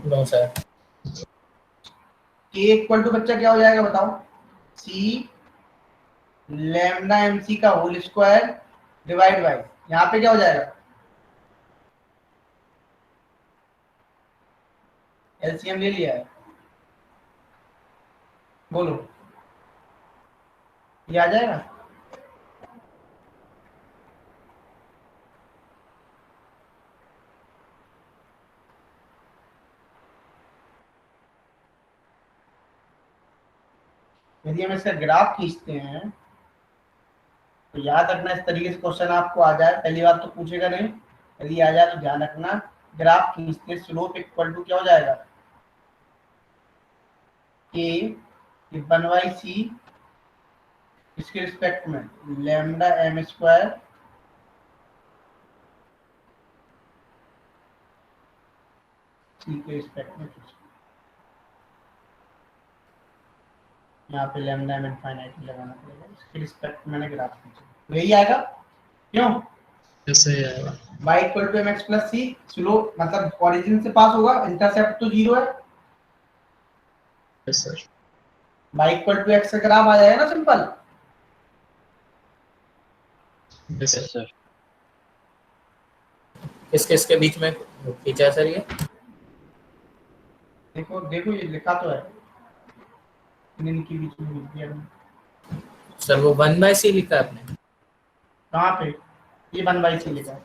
No sir. k equal to बच्चा क्या हो जाएगा बताओ, c लैम्डा mc का होल स्क्वायर डिवाइड बाय, यहाँ पे क्या हो जाएगा, एलसीएम ले लिया है, बोलो ये आ जाएगा। यदि हम इसका ग्राफ खींचते हैं तो याद रखना, इस तरीके से क्वेश्चन आपको आ जाए, पहली बात तो पूछेगा नहीं, यदि आ जाए तो ध्यान रखना, ग्राफ खींचते स्लोप इक्वल टू क्या हो जाएगा, के 1/c इसके रिस्पेक्ट में लैम्डा m स्क्वायर c के रिस्पेक्ट में, यहाँ पे लैम्डा m इनफाइनाइट लगाना पड़ेगा, इसके रिस्पेक्ट में मैंने ग्राफ खींचा, तो यही आएगा। क्यों? ऐसे ही आएगा। y equal to mx plus c, slope मतलब ओरिजिन से पास होगा, इंटरसेप्ट तो 0 है, yes sir. y equal to x का ग्राफ आ जाएगा ना सिंपल। Yes sir. किस किस के बीच में खींचा सर ये? देखो देखो ये लिखा तो है, इनके बीच में लिख दिया मैंने। सर वो 1/c लिखा आपने? कहाँ पे? ये 1/c लिखा है,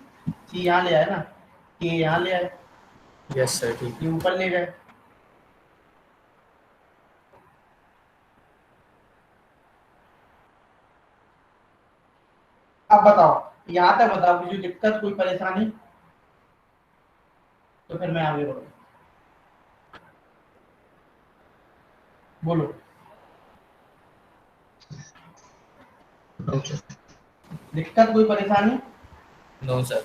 c यहाँ ले आए ना, k यहाँ ले आए, यस सर ठीक। ये ऊपर ले गए। अब बताओ यहाँ तक बताओ कि जो दिक्कत कोई परेशानी, तो फिर मैं आगे बढ़ूँ, बोलो। ओके। दिक्कत कोई परेशानी? No sir.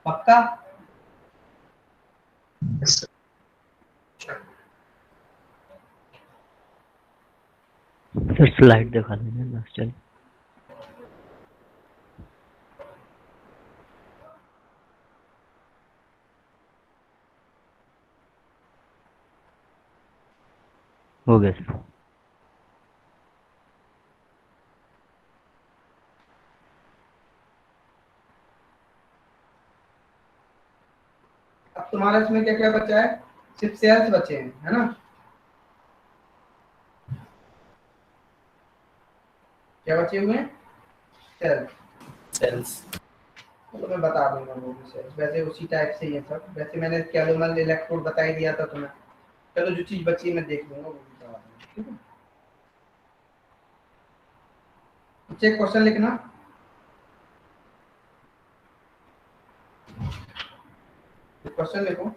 पक्का? Yes sir. सर स्लाइड दिखा देना लास्ट टाइम। हो गया सर। अब तुम्हारा इसमें क्या क्या बचा है, सिर्फ सेल्स बचे हैं, है ना? क्या बचे हुए हैं? सेल्स। सेल्स। तो मैं बता दूंगा वो भी सेल्स, वैसे उसी टाइप से ही है सब, वैसे मैंने कैलोमल इलेक्ट्रोड बता ही दिया था तुम्हें। चलो जो चीज बची है मैं देख लूंगा, वो भी बता दूंगा, ठीक है? चेक क्वेश्चन लिखना, क्वेश्चन लिखो।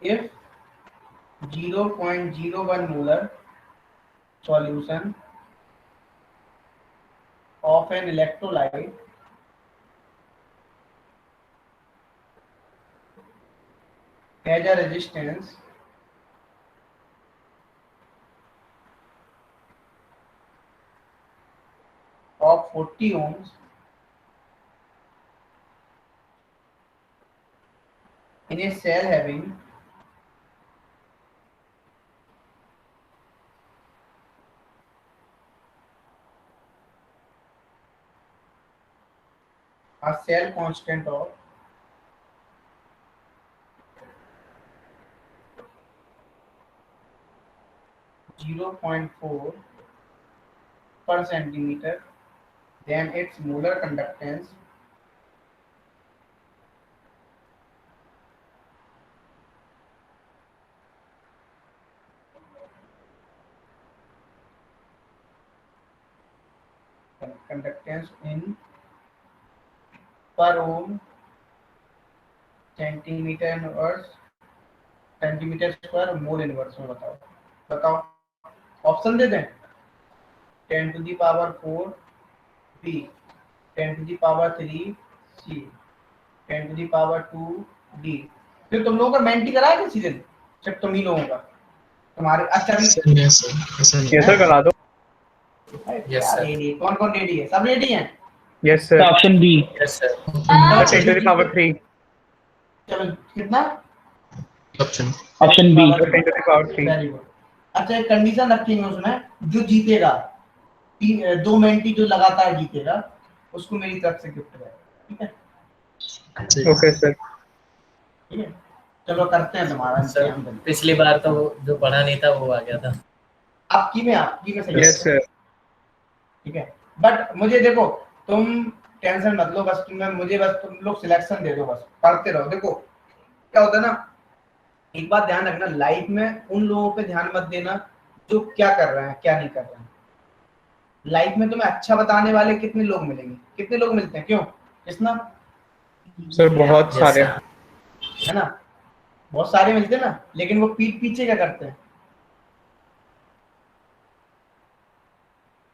If 0.01 molar solution of an electrolyte has a resistance 40 ohms in a cell having a cell constant of 0.4 per centimeter, then its molar conductance in per ohm centimetre पर mole inverse में बताओ option दे दें 10 to the power 4 B, 10 to the power 3 C, 10 to the power 2 D। फिर तुम लोगों का mentee कराया किसी दिन? सिर्फ तुम ही लोगों का तुम्हारे अच्छा यस सर कैसे करा दो। Yes, sir. कौन कौन रेडी है? सब रेडी हैं? Yes sir. Option B. Yes, sir. 10 to the power 3। चलो कितना? Option option B. 10 to the power 3। Very good. अच्छा एक कंडीशन रखेंगे उसमें, जो जीतेगा 2 मेंटी जो लगातार जीतेगा उसको मेरी तरफ से गिफ्ट है, ठीक है? Okay sir. ठीक है, चलो करते हैं तुम्हारा सर इंतजाम। पिछली बार तो जो पढ़ा नहीं था वो आ गया था। आपकी में सही यस सर। ठीक है, बट मुझे देखो तुम टेंशन मत लो, बस तुम लोग सिलेक्शन दे दो, बस पढ़ते रहो। देखो क्या होता है ना, एक बात ध्यान रखना, लाइफ में उन लोगों पे ध्यान मत देना जो क्या कर रहे हैं क्या नहीं कर रहे हैं। लाइफ में तुम्हें अच्छा बताने वाले कितने लोग मिलेंगे, कितने लोग मिलते हैं, क्यों किसना सर बहुत Yes, सारे। sir. है ना, बहुत सारे मिलते हैं ना, लेकिन वो पीठ पीछे क्या करते हैं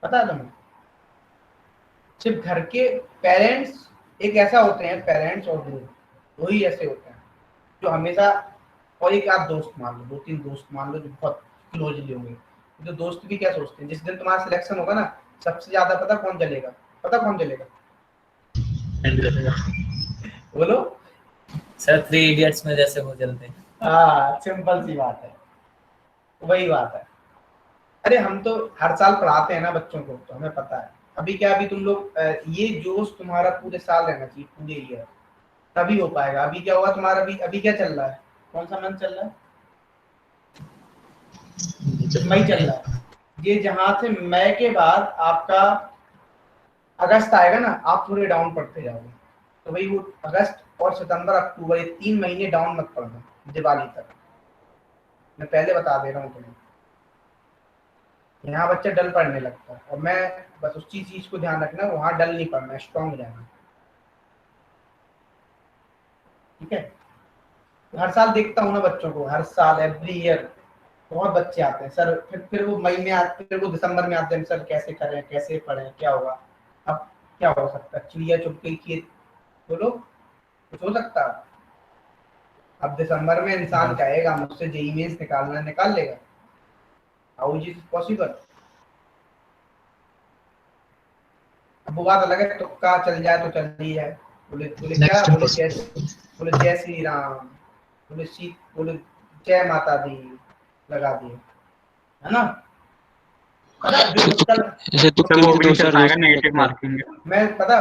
पता है तुम्हें? सिर्फ घर के पेरेंट्स एक ऐसा होते हैं, पेरेंट्स और गुरु वही ऐसे होते हैं जो हमेशा, और एक आप दोस्त मान लो, 2-3 दोस्त मान लो जो बहुत क्लोजली होंगे, तो दोस्त भी क्या सोचते हैं, जिस दिन तुम्हारा सिलेक्शन होगा ना सबसे ज्यादा पता कौन चलेगा बोलो सर 3 इडियट्स में जैसे वो चलते हैं। हाँ सिंपल सी बात है, वही बात है। अरे हम तो हर साल पढ़ाते हैं ना बच्चों को, तो हमें पता है। अभी तुम लोग ये जोश तुम्हारा पूरे साल रहना चाहिए, पूरे ईयर, तभी हो पाएगा। अभी क्या हुआ तुम्हारा, अभी क्या चल रहा है, कौन सा मंथ चल रहा है? मई चल रहा है। ये जहां से मई के बाद आपका अगस्त आएगा ना, आप पूरे डाउन पढ़ते जाओगे। तो भाई वो अगस्त और सितंबर अक्टूबर ये 3 महीने डाउन मत पढ़ना दिवाली तक, मैं पहले बता दे रहा हूँ तुम्हें। यहाँ बच्चा डल पढ़ने लगता है, और मैं बस उस चीज को ध्यान रखना, वहां डल नहीं पढ़ना, स्ट्रॉन्ग रहना, ठीक है? हर साल देखता हूँ ना बच्चों को, हर साल एवरी ईयर बहुत बच्चे आते हैं सर, फिर वो मई में आते, फिर वो दिसंबर में आते हैं, सर कैसे करें, कैसे पढ़ें, क्या होगा? अब क्या हो सकता है, चिड़िया चुग गई कि बोलो, कुछ हो सकता है? अब दिसंबर में इंसान कहेगा मुझसे जेईई मेंस निकालना, निकाल लेगा? How is it possible? अब वो बात अलग है, तुक्का चल जाए तो चल ही जाए। बोले क्या, बोले जय श्री राम, बोले जय माता दी, लगा दिए, है ना? ऐसे तो सर वो भी नहीं चल पाएगा, नेगेटिव मार्किंग है।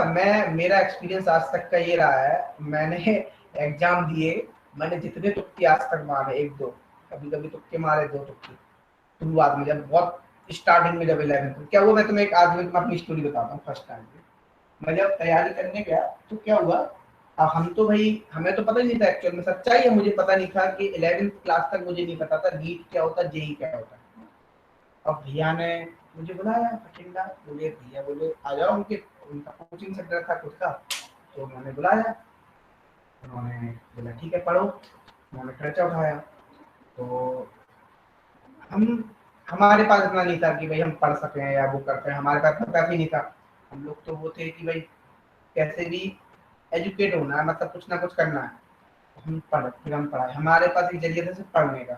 मैं मेरा एक्सपीरियंस आज तक का ये रहा है, मैंने एग्जाम दिए, मैंने जितने तुक्के आज तक मारे, 1-2, कभी तुक्के मारे, 2 तुक्के शुरुआत में, जब बहुत स्टार्टिंग में, जब 11th क्या हुआ, मैं तुम्हें एक आज मैं अपनी स्टोरी बताता हूँ। फर्स्ट टाइम मैं जब तैयारी करने गया तो क्या हुआ, अब हम तो भाई हमें तो पता ही नहीं था, एक्चुअल में सच्चाई है, मुझे पता नहीं था कि 11th क्लास तक मुझे नहीं पता था नीट क्या होता, जेईई क्या होता। अब भैया ने मुझे बुलाया, बठिंडा, बोले आ जाओ, उनका कोचिंग सेंटर था खुद का, तो उन्होंने बुलाया, उन्होंने बोला ठीक है पढ़ो, उन्होंने खर्चा उठाया। तो हमारे पास इतना नहीं था कि भाई हम पढ़ सकें या वो करते हैं, हमारे पास तो पैसा ही नहीं था। हम लोग तो वो थे कि भाई कैसे भी एजुकेट होना है, मतलब कुछ ना कुछ करना है, फिर हम पढ़ाए, हमारे पास एक जरिया था सिर्फ पढ़ने का।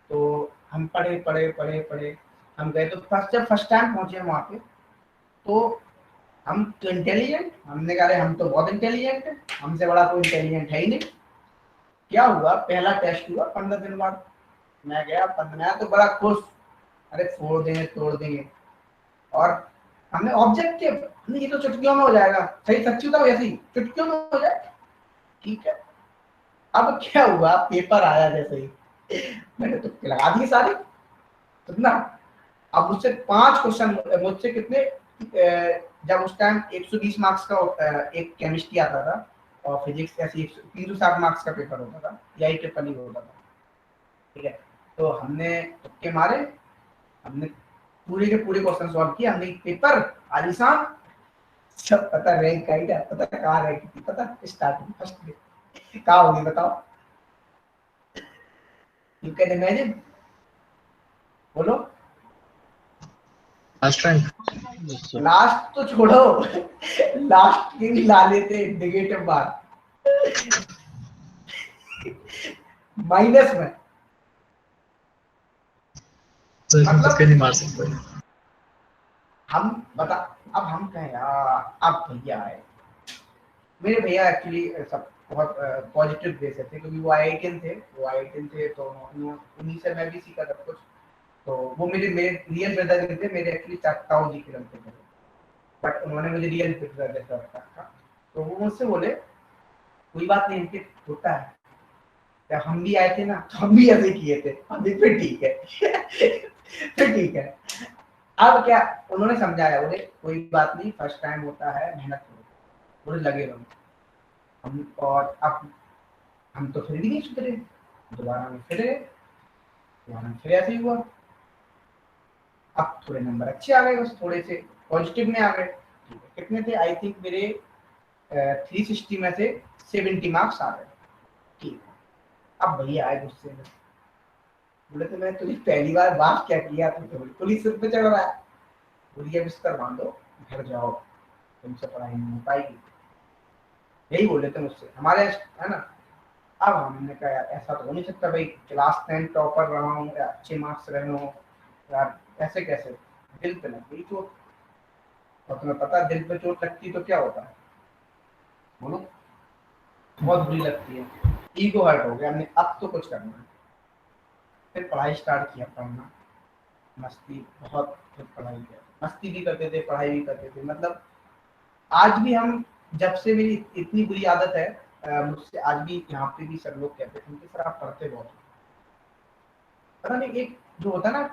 तो हम पढ़े, हम गए, तो जब फर्स्ट टाइम पहुंचे वहाँ पे, तो हम तो इंटेलिजेंट, हमने कहा अरे हम तो बहुत इंटेलिजेंट है, हमसे बड़ा कोई इंटेलिजेंट है ही नहीं। क्या हुआ, पहला टेस्ट हुआ 15 दिन बाद, मैं गया 15, तो बड़ा खुश, अरे फोड़ देंगे तोड़ देंगे। और हमने ऑब्जेक्टिव, ये तो चुटकियों में हो जाएगा, सही सच्ची बताओ, ऐसी चुटकियों में हो जाए, ठीक है। अब क्या हुआ, पेपर आया जैसे ही मैंने तुक्के लगा दिए सारे, सुनना। अब मुझसे 5 क्वेश्चन, मुझसे कितने, जब उस टाइम 120 मार्क्स का एक केमिस्ट्री आता था और फिजिक्स ऐसी 360 मार्क्स का पेपर होता था, यही ट्रिपल ही होता था, ठीक है। तो हमने तुक्के मारे, हमने पूरे के पूरे क्वेश्चन सॉल्व किए, हमने पेपर आलिशान, सब पता, रैंक आई था, पता कहाँ रैंक थी, पता स्टार्टिंग फर्स्ट में कहाँ होगी बताओ, यू कैन इमेजिन, बोलो। Last rank. लास्ट तो छोड़ो, लास्ट के भी ला लेते नेगेटिव मार्क, माइनस में, तो इसमें मतलब तुक्के नहीं मार सकते। हम बता, अब हम कहें यार, अब भैया आए, मेरे भैया एक्चुअली सब बहुत पॉजिटिव वे से थे, क्योंकि वो IITian थे, तो उन्हीं से मैं भी सीखा सब कुछ। तो वो मेरे मेरे रियल ब्रदर थे, मेरे एक्चुअली ताऊ जी के लड़के थे, बट उन्होंने मुझे रियल ब्रदर जैसा रखा था। तो वो मुझसे बोले कोई बात नहीं, इनके होता है, जब हम भी आए थे ना तो हम भी ऐसे किए थे, अभी फिर ठीक है फिर ठीक है। अब क्या, उन्होंने समझाया, बोले कोई बात नहीं, फर्स्ट टाइम होता है, मेहनत करो, बोले लगे रहो। हम, और अब हम तो फिर भी नहीं सुधरे, दोबारा में फिर ऐसे ही हुआ। अब थोड़े नंबर अच्छे आ गए, बस थोड़े से पॉजिटिव में आ गए, कितने थे, आई थिंक मेरे 360 में से 70 मार्क्स आ गए, ठीक। अब भैया आए गुस्से में, बोले तो मैं तुझे पहली बार बात क्या किया, तो बिल्कुल ही सिर पे चढ़ रहा है, बोलिए बिस्तर बांधो, घर जाओ, तुमसे पढ़ाई नहीं हो पाएगी, यही बोले थे मुझसे, हमारे, है ना। अब हमने कहा यार ऐसा तो हो नहीं सकता भाई, क्लास 10 टॉपर रहा हूँ, अच्छे मार्क्स रहे हो यार, ऐसे कैसे। दिल पे लग गई चोट, और तुम्हें पता दिल पे चोट लगती तो क्या होता है, बोलो, बहुत बुरी लगती है, ईगो हर्ट हो गया, हमने अब तो कुछ करना है। फिर पढ़ाई स्टार्ट किया, पढ़ना, मस्ती बहुत, फिर पढ़ाई किया, मस्ती भी करते थे, पढ़ाई भी करते थे, मतलब आज भी हम, जब से मेरी इतनी बुरी आदत है, मुझसे आज भी यहाँ पे भी सब लोग कहते थे कि सर आप पढ़ते बहुत हो। पता नहीं, एक जो होता है ना,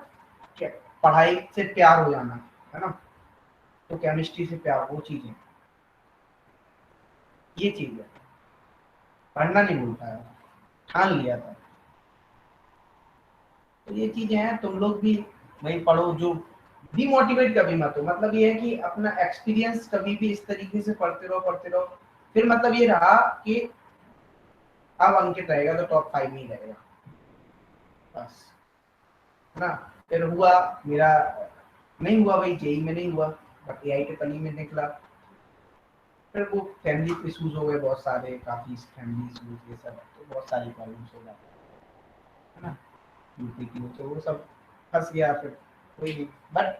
क्या पढ़ाई से प्यार हो जाना, है ना, तो केमिस्ट्री से प्यार, वो चीज है, ये चीज है, पढ़ना नहीं भूलता है, ठान लिया था। तो ये चीजें हैं, तुम लोग भी वही पढ़ो, जो डिमोटिवेट कभी मत हो, मतलब ये है कि अपना एक्सपीरियंस कभी भी इस तरीके से पढ़ते रहो, फिर मतलब ये रहा कि अब अंकित रहेगा तो टॉप 5 में ही रहेगा, बस, है ना। फिर हुआ मेरा, नहीं हुआ भाई, जेई में नहीं हुआ, बट AIT पली में निकला। फिर वो फैमिली इशूज हो गए बहुत सारे, काफी फैमिली इशूज, ये सब, तो बहुत सारी प्रॉब्लम्स हो जाती है ना, यूपी की, तो वो सब फंस गया, फिर कोई नहीं। बट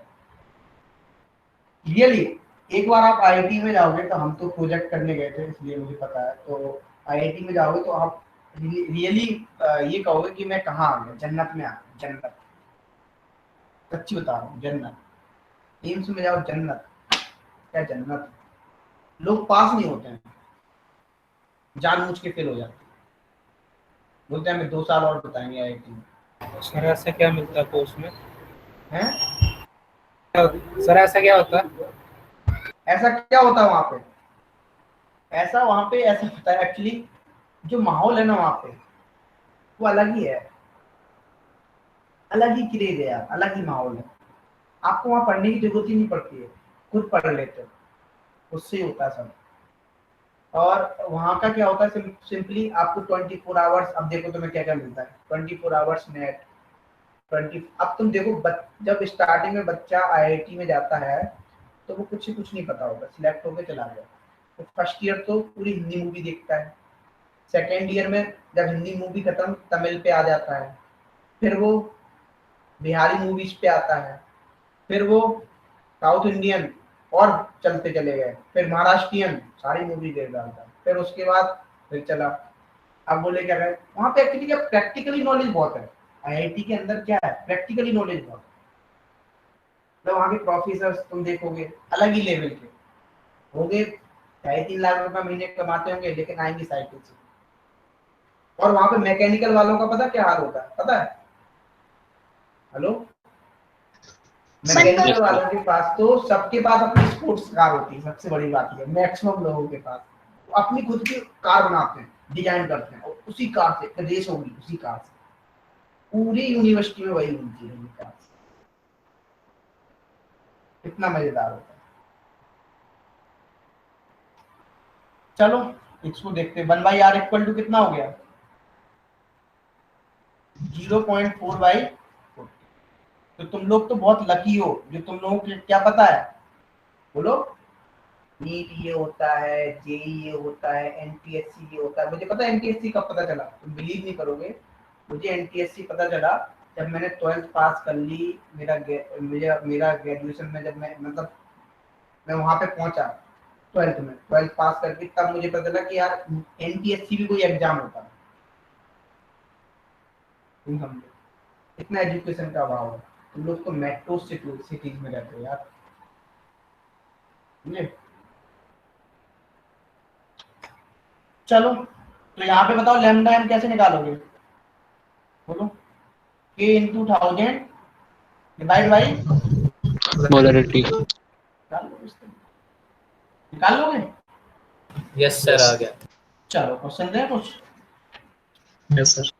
रियली एक बार आप IIT में जाओगे, तो हम तो प्रोजेक्ट करने गए थे इसलिए मुझे पता है, तो IIT में जाओगे तो आप रियली ये कहोगे कि मैं कहाँ आ गया, जन्नत में आ गया, जन्नत, सच्ची बता रहा हूँ, जन्नत। एम्स में जाओ, जन्नत, क्या जन्नत, लोग पास नहीं होते हैं, जानबूझ के फेल हो जाते हैं, बोलते हैं हमें 2 साल और बताएंगे IIT में। सर ऐसा क्या मिलता है कोर्स में? हैं, सर ऐसा क्या होता है? ऐसा क्या होता है वहां पे, ऐसा वहां पे ऐसा होता है एक्चुअली, जो माहौल है ना वहां पे, वो अलग ही है, अलग ही क्रेज है यार, अलग ही माहौल है। आपको वहां पढ़ने की जरूरत ही नहीं पड़ती है, खुद पढ़ लेते हो, उससे ही होता है सब। और वहाँ का क्या होता है, सिंपली आपको 24 आवर्स, अब देखो तुम्हें क्या क्या मिलता है, 24 आवर्स नेट, 20, अब तुम देखो जब स्टार्टिंग में बच्चा IIT में जाता है तो वो कुछ नहीं पता होगा, सिलेक्ट होकर चला गया, तो फर्स्ट ईयर तो पूरी हिंदी मूवी देखता है, सेकेंड ईयर में जब हिंदी मूवी खत्म, तमिल पे आ जाता है, फिर वो बिहारी मूवीज पे आता है, फिर वो साउथ इंडियन और चलते चले गए। फिर महाराष्ट्रियन सारी मूवी देख रहा था, फिर उसके बाद फिर चला। अब बोले क्या करें, वहाँ पे एक्चुअली क्या प्रैक्टिकली नॉलेज बहुत है। आईआईटी के अंदर क्या है, प्रैक्टिकली नॉलेज बहुत है। मतलब वहाँ के प्रोफेसर तुम देखोगे अलग ही लेवल के होंगे, 2.5-3 लाख रुपए महीने कमाते होंगे, लेकिन आएंगे साइकिल से। और वहाँ पे मैकेनिकल वालों का पता क्या हाल होता है, पता है? हेलो, मैकेनिकल वालों के पास तो सबके पास अपनी स्पोर्ट्स कार होती है, सबसे बड़ी बात है मैक्सिमम लोगों के पास अपनी खुद की कार बनाते हैं, डिजाइन करते हैं, और उसी कार से रेस होगी, उसी कार से पूरी यूनिवर्सिटी में वही मिलती है कार से। कितना मजेदार होता है। चलो इसको देखते हैं। 1/r इक्वल टू कितना हो गया, 0.4/40। तो तुम लोग तो बहुत लकी हो, जो तुम लोगों को क्या पता है, बोलो। नीट ये होता है, जेई ये होता है, एनटीएससी ये होता है। मुझे पता है एनटीएससी कब पता चला, तुम बिलीव नहीं करोगे। मुझे एनटीएससी पता चला जब मैंने 12th पास कर ली। मेरा ग्रेजुएशन में जब मैं मतलब मैं वहां पे पहुंचा 12th में, 12th पास करके, तब मुझे पता चला कि यार एनटीएससी भी कोई एग्जाम होता है। तुम समझो इतना एजुकेशन का अभाव है। तुम लोग तो मेट्रो सिटीज में रहते हो यार, समझे? चलो तो यहाँ पे बताओ लैम्डा एम कैसे निकालोगे, बोलो। k into 1000 divide by molarity. निकाल लोगे? यस सर, आ गया। चलो क्वेश्चन दें कुछ। Yes sir.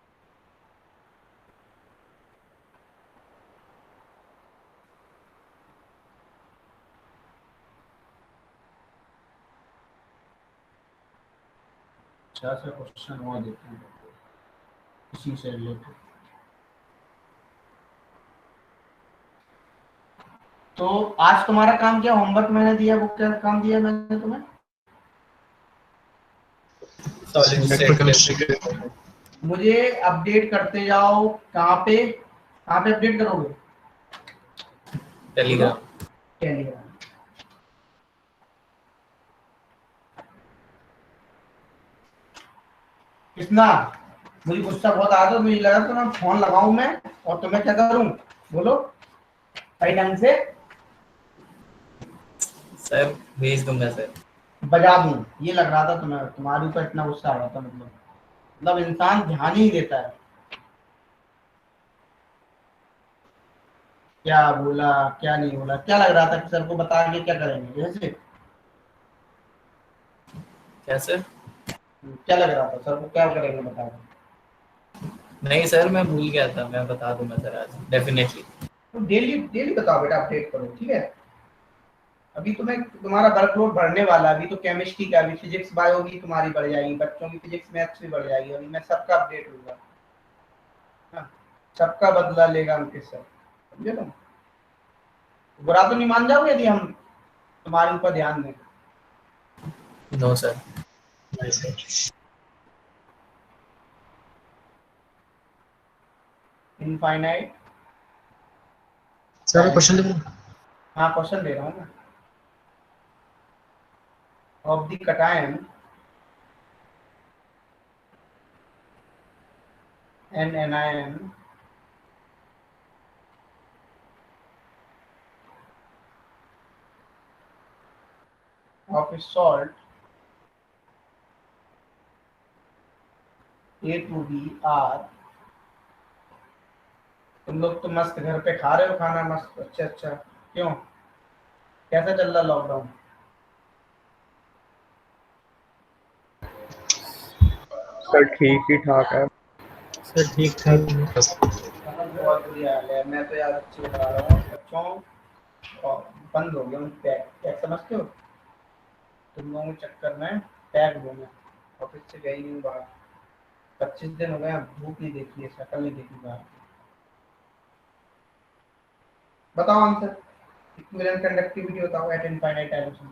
अच्छा सा क्वेश्चन हुआ देखते हैं इसी से रिलेटेड। तो आज तुम्हारा काम क्या, होमवर्क मैंने दिया, वो क्या काम दिया मैंने तुम्हें? Solid vector state chemistry chemistry. के मुझे अपडेट करते जाओ। कहाँ पे अपडेट करोगे? टेलीग्राम। टेलीग्राम। कितना मुझे गुस्सा बहुत आ रहा है, मुझे लगा तो मैं फोन लगाऊं मैं और तुम्हें क्या करूं, बोलो सही ढंग से सर भेज दूंगा सर। बजा दूं। ये लग रहा था तुम्हें, तुम्हारे ऊपर इतना गुस्सा आ रहा था। मतलब इंसान ध्यान ही देता है। क्या बोला क्या नहीं बोला, क्या लग रहा था कि सर को बता के क्या करेंगे जैसे? क्या सर? क्या लग रहा था सर को क्या करेंगे बता के? नहीं सर, मैं भूल गया था, मैं बता दूंगा सर आज डेफिनेटली। तो डेली डेली बताओ बेटा, अपडेट करो, ठीक है? अभी तुम्हारा वर्कलोड बढ़ने वाला है। अभी तो केमिस्ट्री का, अभी फिजिक्स बायो भी तुम्हारी बढ़ जाएगी, बच्चों की फिजिक्स मैथ्स भी बढ़ जाएगी। अभी मैं सबका अपडेट लूंगा, हाँ, सबका बदला लेगा अंकित सर, समझे तुम? बुरा तो नहीं मान जाओगे यदि हम तुम्हारे ऊपर ध्यान दें? No sir. Infinite. Sir question लिखो। हाँ क्वेश्चन दे रहा हूँ मैं। Of the cation and anion of a salt A2B R। तुम लोग तो मस्त घर पे खा रहे हो खाना मस्त, अच्छा अच्छा। क्यों, कैसा चल रहा लॉकडाउन? सर ठीक ही ठाक है। सर ठीक ठाक। बहुत बढ़िया हाल है। मैं तो यार अच्छे करा रहा हूँ बच्चों, और बंद हो गया हूँ पैक। पैक समझते हो? तुम लोगों के चक्कर में पैक हूँ मैं, ऑफिस से गई नहीं बाहर। 25 दिन हो गए, धूप नहीं देखी है, शक्ल नहीं देखी बाहर। बताओ आंसर, इक्विवेलेंट कंडक्टिविटी बताओ एट इनफाइनाइट डायमेंशन।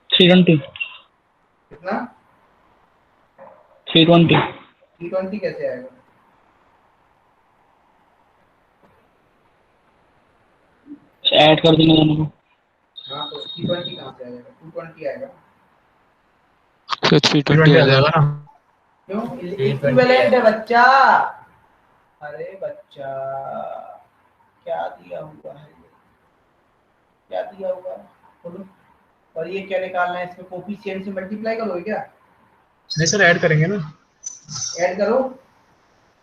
320। कितना? 320। T20 कैसे आएगा? ऐड कर देंगे दोनों को। हाँ तो T20 कहाँ से आएगा, 220 आएगा। फिर 320 20 आ आ जाएगा। जाएगा ना। क्यों 320 इक्विवेलेंट है बच्चा। अरे बच्चा क्या दिया हुआ है ये? क्या दिया हुआ है बोलो। और ये क्या निकालना है, इसमें कोफिशिएंट से मल्टीप्लाई करोगे क्या? नहीं सर ऐड करेंगे ना, ऐड करो।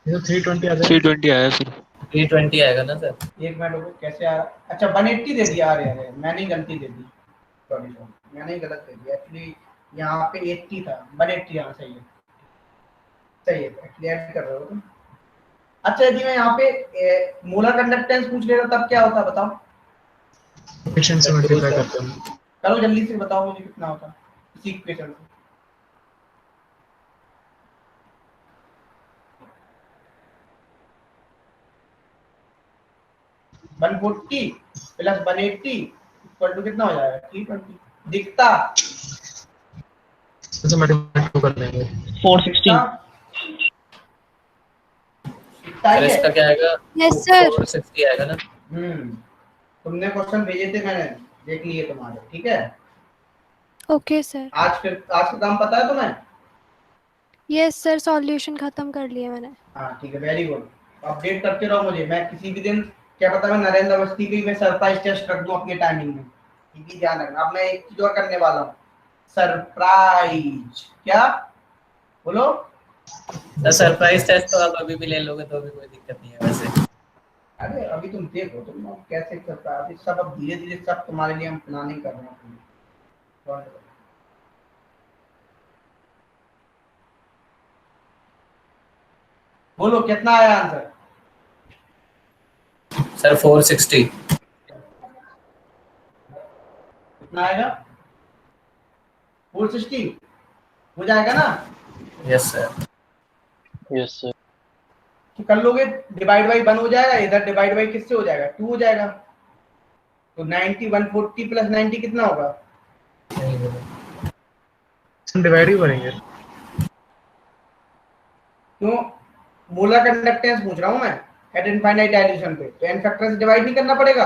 ये तो 320 आ जाएगा। 320 आया फिर। 320 आएगा ना सर। एक मिनट रुको, कैसे आ रहा? अच्छा 180 दे दिया। अरे अरे मैंने ही गलती दे दी, सॉरी सॉरी मैंने ही गलत दे दिया एक्चुअली। यहाँ पे 80 था, 180 यहाँ सही है, सही है एक्चुअली ऐड कर रहे हो तुम। अच्छा यदि मैं यहाँ पे मोलर कंडक्टेंस पूछ लेता तब क्या होता बताओ? कोफिशिएंट से मल्टीप्लाई करते हैं। चलो जल्दी से बताओ मुझे कितना होता इसी इक्वेशन से। वन 140 प्लस 180 इक्वल टू कितना हो जाएगा? 320 दिखता इससे मल्टीप्लाई कर देंगे। 416। दिखता सर ही इसका है। क्या आएगा? Yes sir. 460 आएगा ना। तुमने क्वेश्चन भेजे थे, मैंने देख लिए तुम्हारे, ठीक है। Okay sir. आज का काम पता है तुम्हें? यस सर, सॉल्यूशन खत्म कर लिया मैंने। हाँ ठीक है, वेरी गुड। अपडेट करते रहो मुझे, मैं किसी भी दिन क्या पता मैं नरेंद्र अवस्थी की मैं सरप्राइज टेस्ट रख दूं अपनी टाइमिंग में, ठीक है ध्यान रखना। अब मैं एक चीज और करने वाला हूँ, सरप्राइज। क्या बोलो? सर सरप्राइज टेस्ट तो आप अभी भी ले लोगे तो भी कोई दिक्कत नहीं है वैसे। अरे अभी तुम देखो तुम कैसे करता है, अभी सब अब धीरे धीरे सब तुम्हारे लिए हम प्लानिंग कर रहे हैं। बोलो कितना आया आंसर? सर 460। कितना आएगा? 460 हो जाएगा ना? Yes sir. Yes sir. तो कर लोगे, डिवाइड बाई 1 हो जाएगा, इधर डिवाइड बाई किससे हो जाएगा? 2 हो जाएगा। तो 90 140 प्लस 90 कितना होगा? डिवाइड ही करेंगे। क्यों? मोलर कंडक्टेंस पूछ रहा हूं मैं एट इनफाइनाइट डाइल्यूशन पे, तो n फैक्टर से डिवाइड नहीं करना पड़ेगा?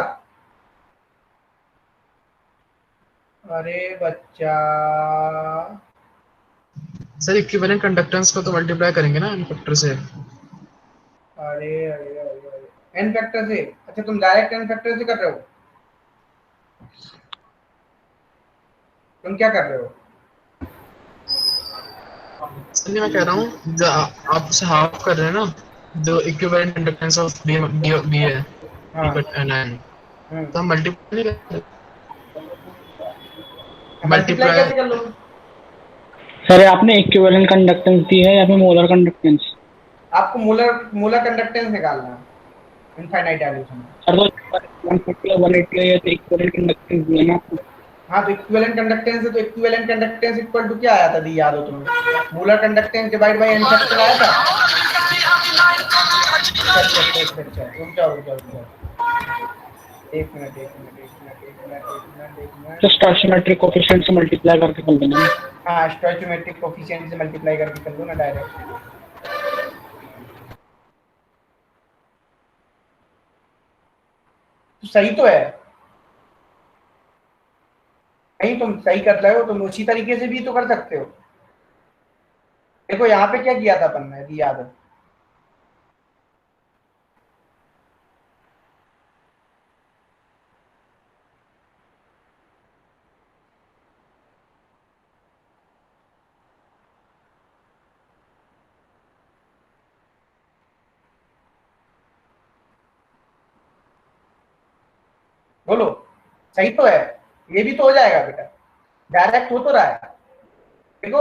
अरे बच्चा सर इक्विवेलेंट कंडक्टेंस को तो मल्टीप्लाई करेंगे ना n फैक्टर से। अरे अरे अरे n फैक्टर से? अच्छा तुम डायरेक्ट n फैक्टर से कर रहे हो? तुम क्या कर रहे हो? सर मैं कह रहा हूँ जो आप उसे हाफ कर रहे हैं ना, जो इक्विवेलेंट कंडक्टेंस ऑफ बी है हाँ n तो हम मल्टीप्लाई नहीं करते। मल्टीप्लाई कैसे कर लोगे? सर आपने इक्विवेलेंट कंडक्टेंस दी है या फिर मोलर कंडक्टेंस? आपको मोलर कंडक्टेंस निकालना है इनफाइनाइट डाइल्यूशन में। सर तो 140 और 180 है तो इक्विवेलेंट कंडक्टेंस दिया ना आपको। हाँ तो इक्विवेलेंट कंडक्टेंस है, तो इक्विवेलेंट कंडक्टेंस इक्वल टू क्या आया था दी याद हो तुम्हें? Molar conductance divide by n factor आया था। रुक जाओ एक मिनट तो स्टोइचियोमेट्रिक कोएफिशिएंट से मल्टीप्लाई करके कर देना। हाँ स्टोइचियोमेट्रिक कोएफिशिएंट से मल्टीप्लाई करके कर दो ना डायरेक्ट। तो सही तो है, नहीं तुम सही कर रहे हो, तुम उसी तरीके से भी तो कर सकते हो। देखो यहाँ पे क्या किया था अपन ने, यदि याद है? बोलो सही तो है, ये भी तो हो जाएगा बेटा, डायरेक्ट हो तो रहा है। देखो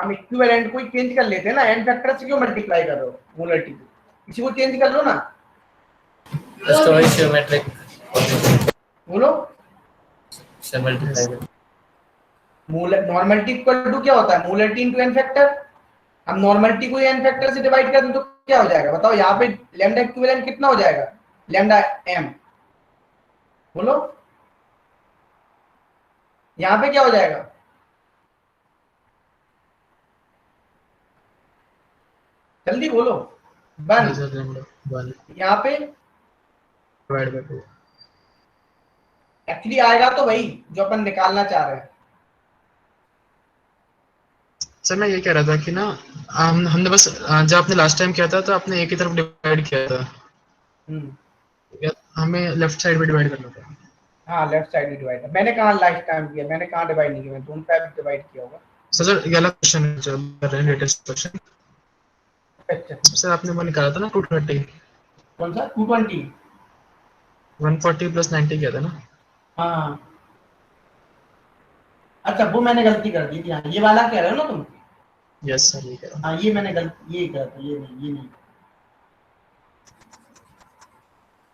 हम इक्विवेलेंट को ही चेंज कर लेते हैं ना, n फैक्टर से क्यों मल्टीप्लाई कर रहे हो मोलर टी को? इसी को चेंज कर लो ना। स्टोइचियोमेट्रिक बोलो से मल्टीप्लाई कर। मोलर नॉर्मलिटी इक्वल टू क्या होता है? Molarity into n factor. हम नॉर्मलिटी को n फैक्टर से डिवाइड कर दें तो क्या हो जाएगा बताओ? यहाँ पे लैम्डा इक्विवेलेंट कितना हो जाएगा? Lambda m। बोलो यहाँ पे क्या हो जाएगा? जल्दी बोलो। 1 यहाँ पे डिवाइड बाय 2 एक्चुअली आएगा तो वही जो अपन निकालना चाह रहे हैं। सर मैं ये कह रहा था कि ना हमने बस जब आपने लास्ट टाइम किया था तो आपने एक ही तरफ डिवाइड किया था, हमें लेफ्ट साइड में डिवाइड करना था। हाँ लेफ्ट साइड में डिवाइड है। मैंने कहाँ लास्ट टाइम किया, मैंने कहाँ डिवाइड नहीं किया, मैंने दोनों टाइप डिवाइड किया होगा। सर ये वाला क्वेश्चन जो कर रहे हैं लेटेस्ट क्वेश्चन, अच्छा सर आपने वो निकाला था ना 230, कौन सा 220? 140 प्लस 90 किया था ना। हाँ अच्छा वो मैंने गलती कर दी थी। हाँ ये वाला कह रहे हो ना तुम? यस सर ये कह रहा हूँ। हाँ ये मैंने गलती ये कहा था, ये नहीं।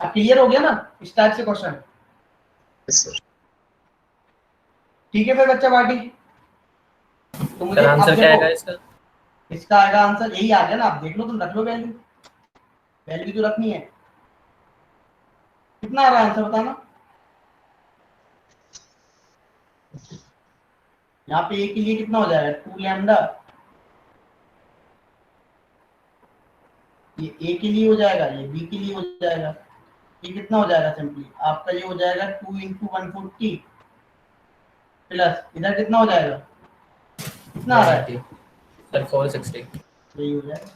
अब क्लियर हो गया ना इस टाइप से क्वेश्चन? Yes sir. ठीक है फिर बच्चा पार्टी, तो मुझे सर अब आंसर क्या देखो, आएगा इसका? इसका आएगा आंसर यही आ गया ना। आप देख लो, तुम रख लो वैल्यू, वैल्यू तो रखनी है। कितना आ रहा है आंसर बताना। यहाँ पे ए के लिए कितना हो जाएगा 2 लैम्डा, ये ए के लिए हो जाएगा, ये बी के लिए हो जाएगा। ये कितना हो जाएगा सिंपली आपका, ये हो जाएगा 2 × 140 प्लस इधर कितना हो जाएगा, कितना आ रहा है सर 460। यही हो जाएगा।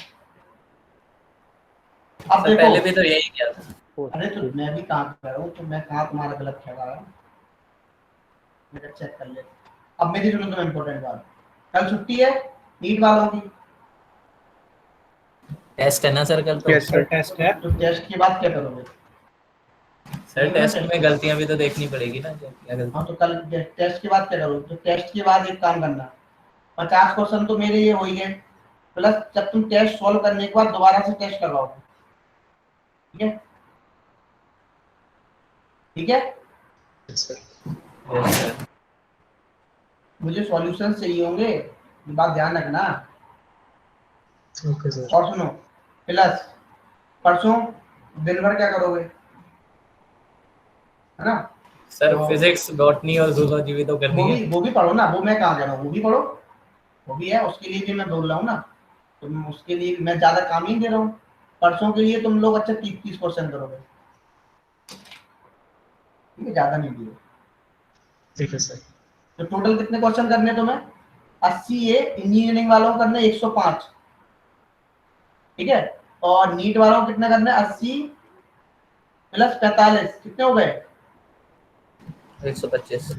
अब सर पहले देखो, भी तो यही किया था। अरे तो मैं भी काम कर रहा हूँ, तो मैं कहाँ तुम्हारा गलत ठहरा रहा हूँ, मेरा चेक कर ले। अब मेरी सुनो तुम इम्पोर्टेंट बात, कल छुट्टी है नीट वालों की, टेस्ट है ना सर कल तो? यस सर टेस्ट है। तो टेस्ट के बाद क्या करोगे? सर टेस्ट में गलतियां भी तो देखनी पड़ेगी ना, क्या गलती। हाँ तो कल टेस्ट के बाद क्या करोगे? तो टेस्ट के बाद एक काम करना, 50 क्वेश्चन तो मेरे ये हो ही गए, प्लस जब तुम टेस्ट सॉल्व करने के बाद दोबारा से टेस्ट करवाओगे, ठीक है? ठीक है यस सर। Yes sir. मुझे सॉल्यूशन चाहिए होंगे, ये बात ध्यान रखना। Okay sir. और सुनो, प्लस परसों दिन भर क्या करोगे, है ना? सर तो फिजिक्स, बॉटनी और जूलॉजी भी तो करनी है। वो भी पढ़ो ना, वो मैं कहाँ कह रहा हूँ, वो भी पढ़ो, वो भी है, उसके लिए भी मैं बोल रहा हूँ ना। तो उसके लिए मैं ज्यादा काम ही दे रहा हूँ। परसों के लिए तुम लोग अच्छा 30% करोगे, ठीक है? ज्यादा नहीं दिए। ठीक है सर। तो टोटल कितने क्वेश्चन करने हैं तुम्हें? 80 ये इंजीनियरिंग वालों को करने 105, ठीक है? और नीट वालों को कितने करने? 80 प्लस 45 कितने हो गए? 125।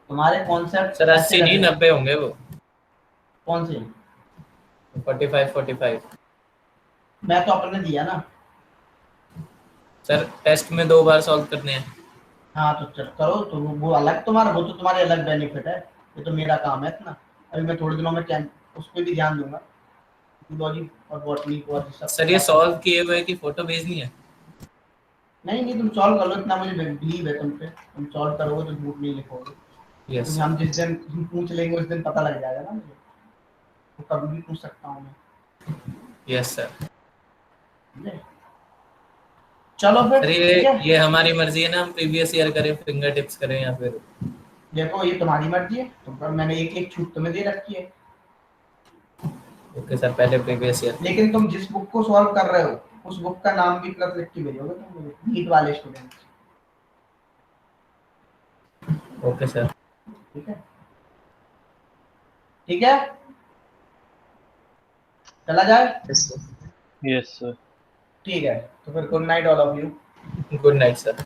तुम्हारे कॉन्सेप्ट सर 80 नहीं 90 होंगे वो। कौन से? 45। मैं तो अपने दिया ना। सर टेस्ट में 2 बार सॉल्व करने हैं। हाँ तो चल करो, तो वो अलग तुम्हारा, वो तो तुम्हारे अलग बेनिफिट है, ये तो मेरा काम है इतना। अभी मैं थोड़े दिनों में उस पर भी ध्यान दूंगा, जूलॉजी और बॉटनी को और सब। सर ये सॉल्व किए हुए की फोटो भेजनी है? नहीं तुम सॉल्व कर लो, इतना मुझे बिलीव है तुम पे, तुम सॉल्व करोगे तो झूठ नहीं लिखोगे। यस। हम जिस दिन पूछ लेंगे उस दिन पता लग जाएगा ना मुझे, तो कभी भी पूछ सकता हूँ मैं। Yes sir. चलो फिर सर ठीक है? ये हमारी मर्जी है ना, हम प्रीवियस ईयर करें, फिंगर टिप्स करें या फिर। देखो ये तुम्हारी मर्जी है, तो मैंने एक छूट तुम्हें दे रखी है। ओके सर, पहले प्रीवियस ईयर। लेकिन तुम जिस बुक को सॉल्व कर रहे हो उस बुक का नाम भी प्लस लिख के भेजोगे तुम नीट वाले स्टूडेंट। Okay sir. ठीक है? ठीक है, चला जाए? Yes sir. Yes sir. ठीक है, तो फिर good night all of you. Good night sir.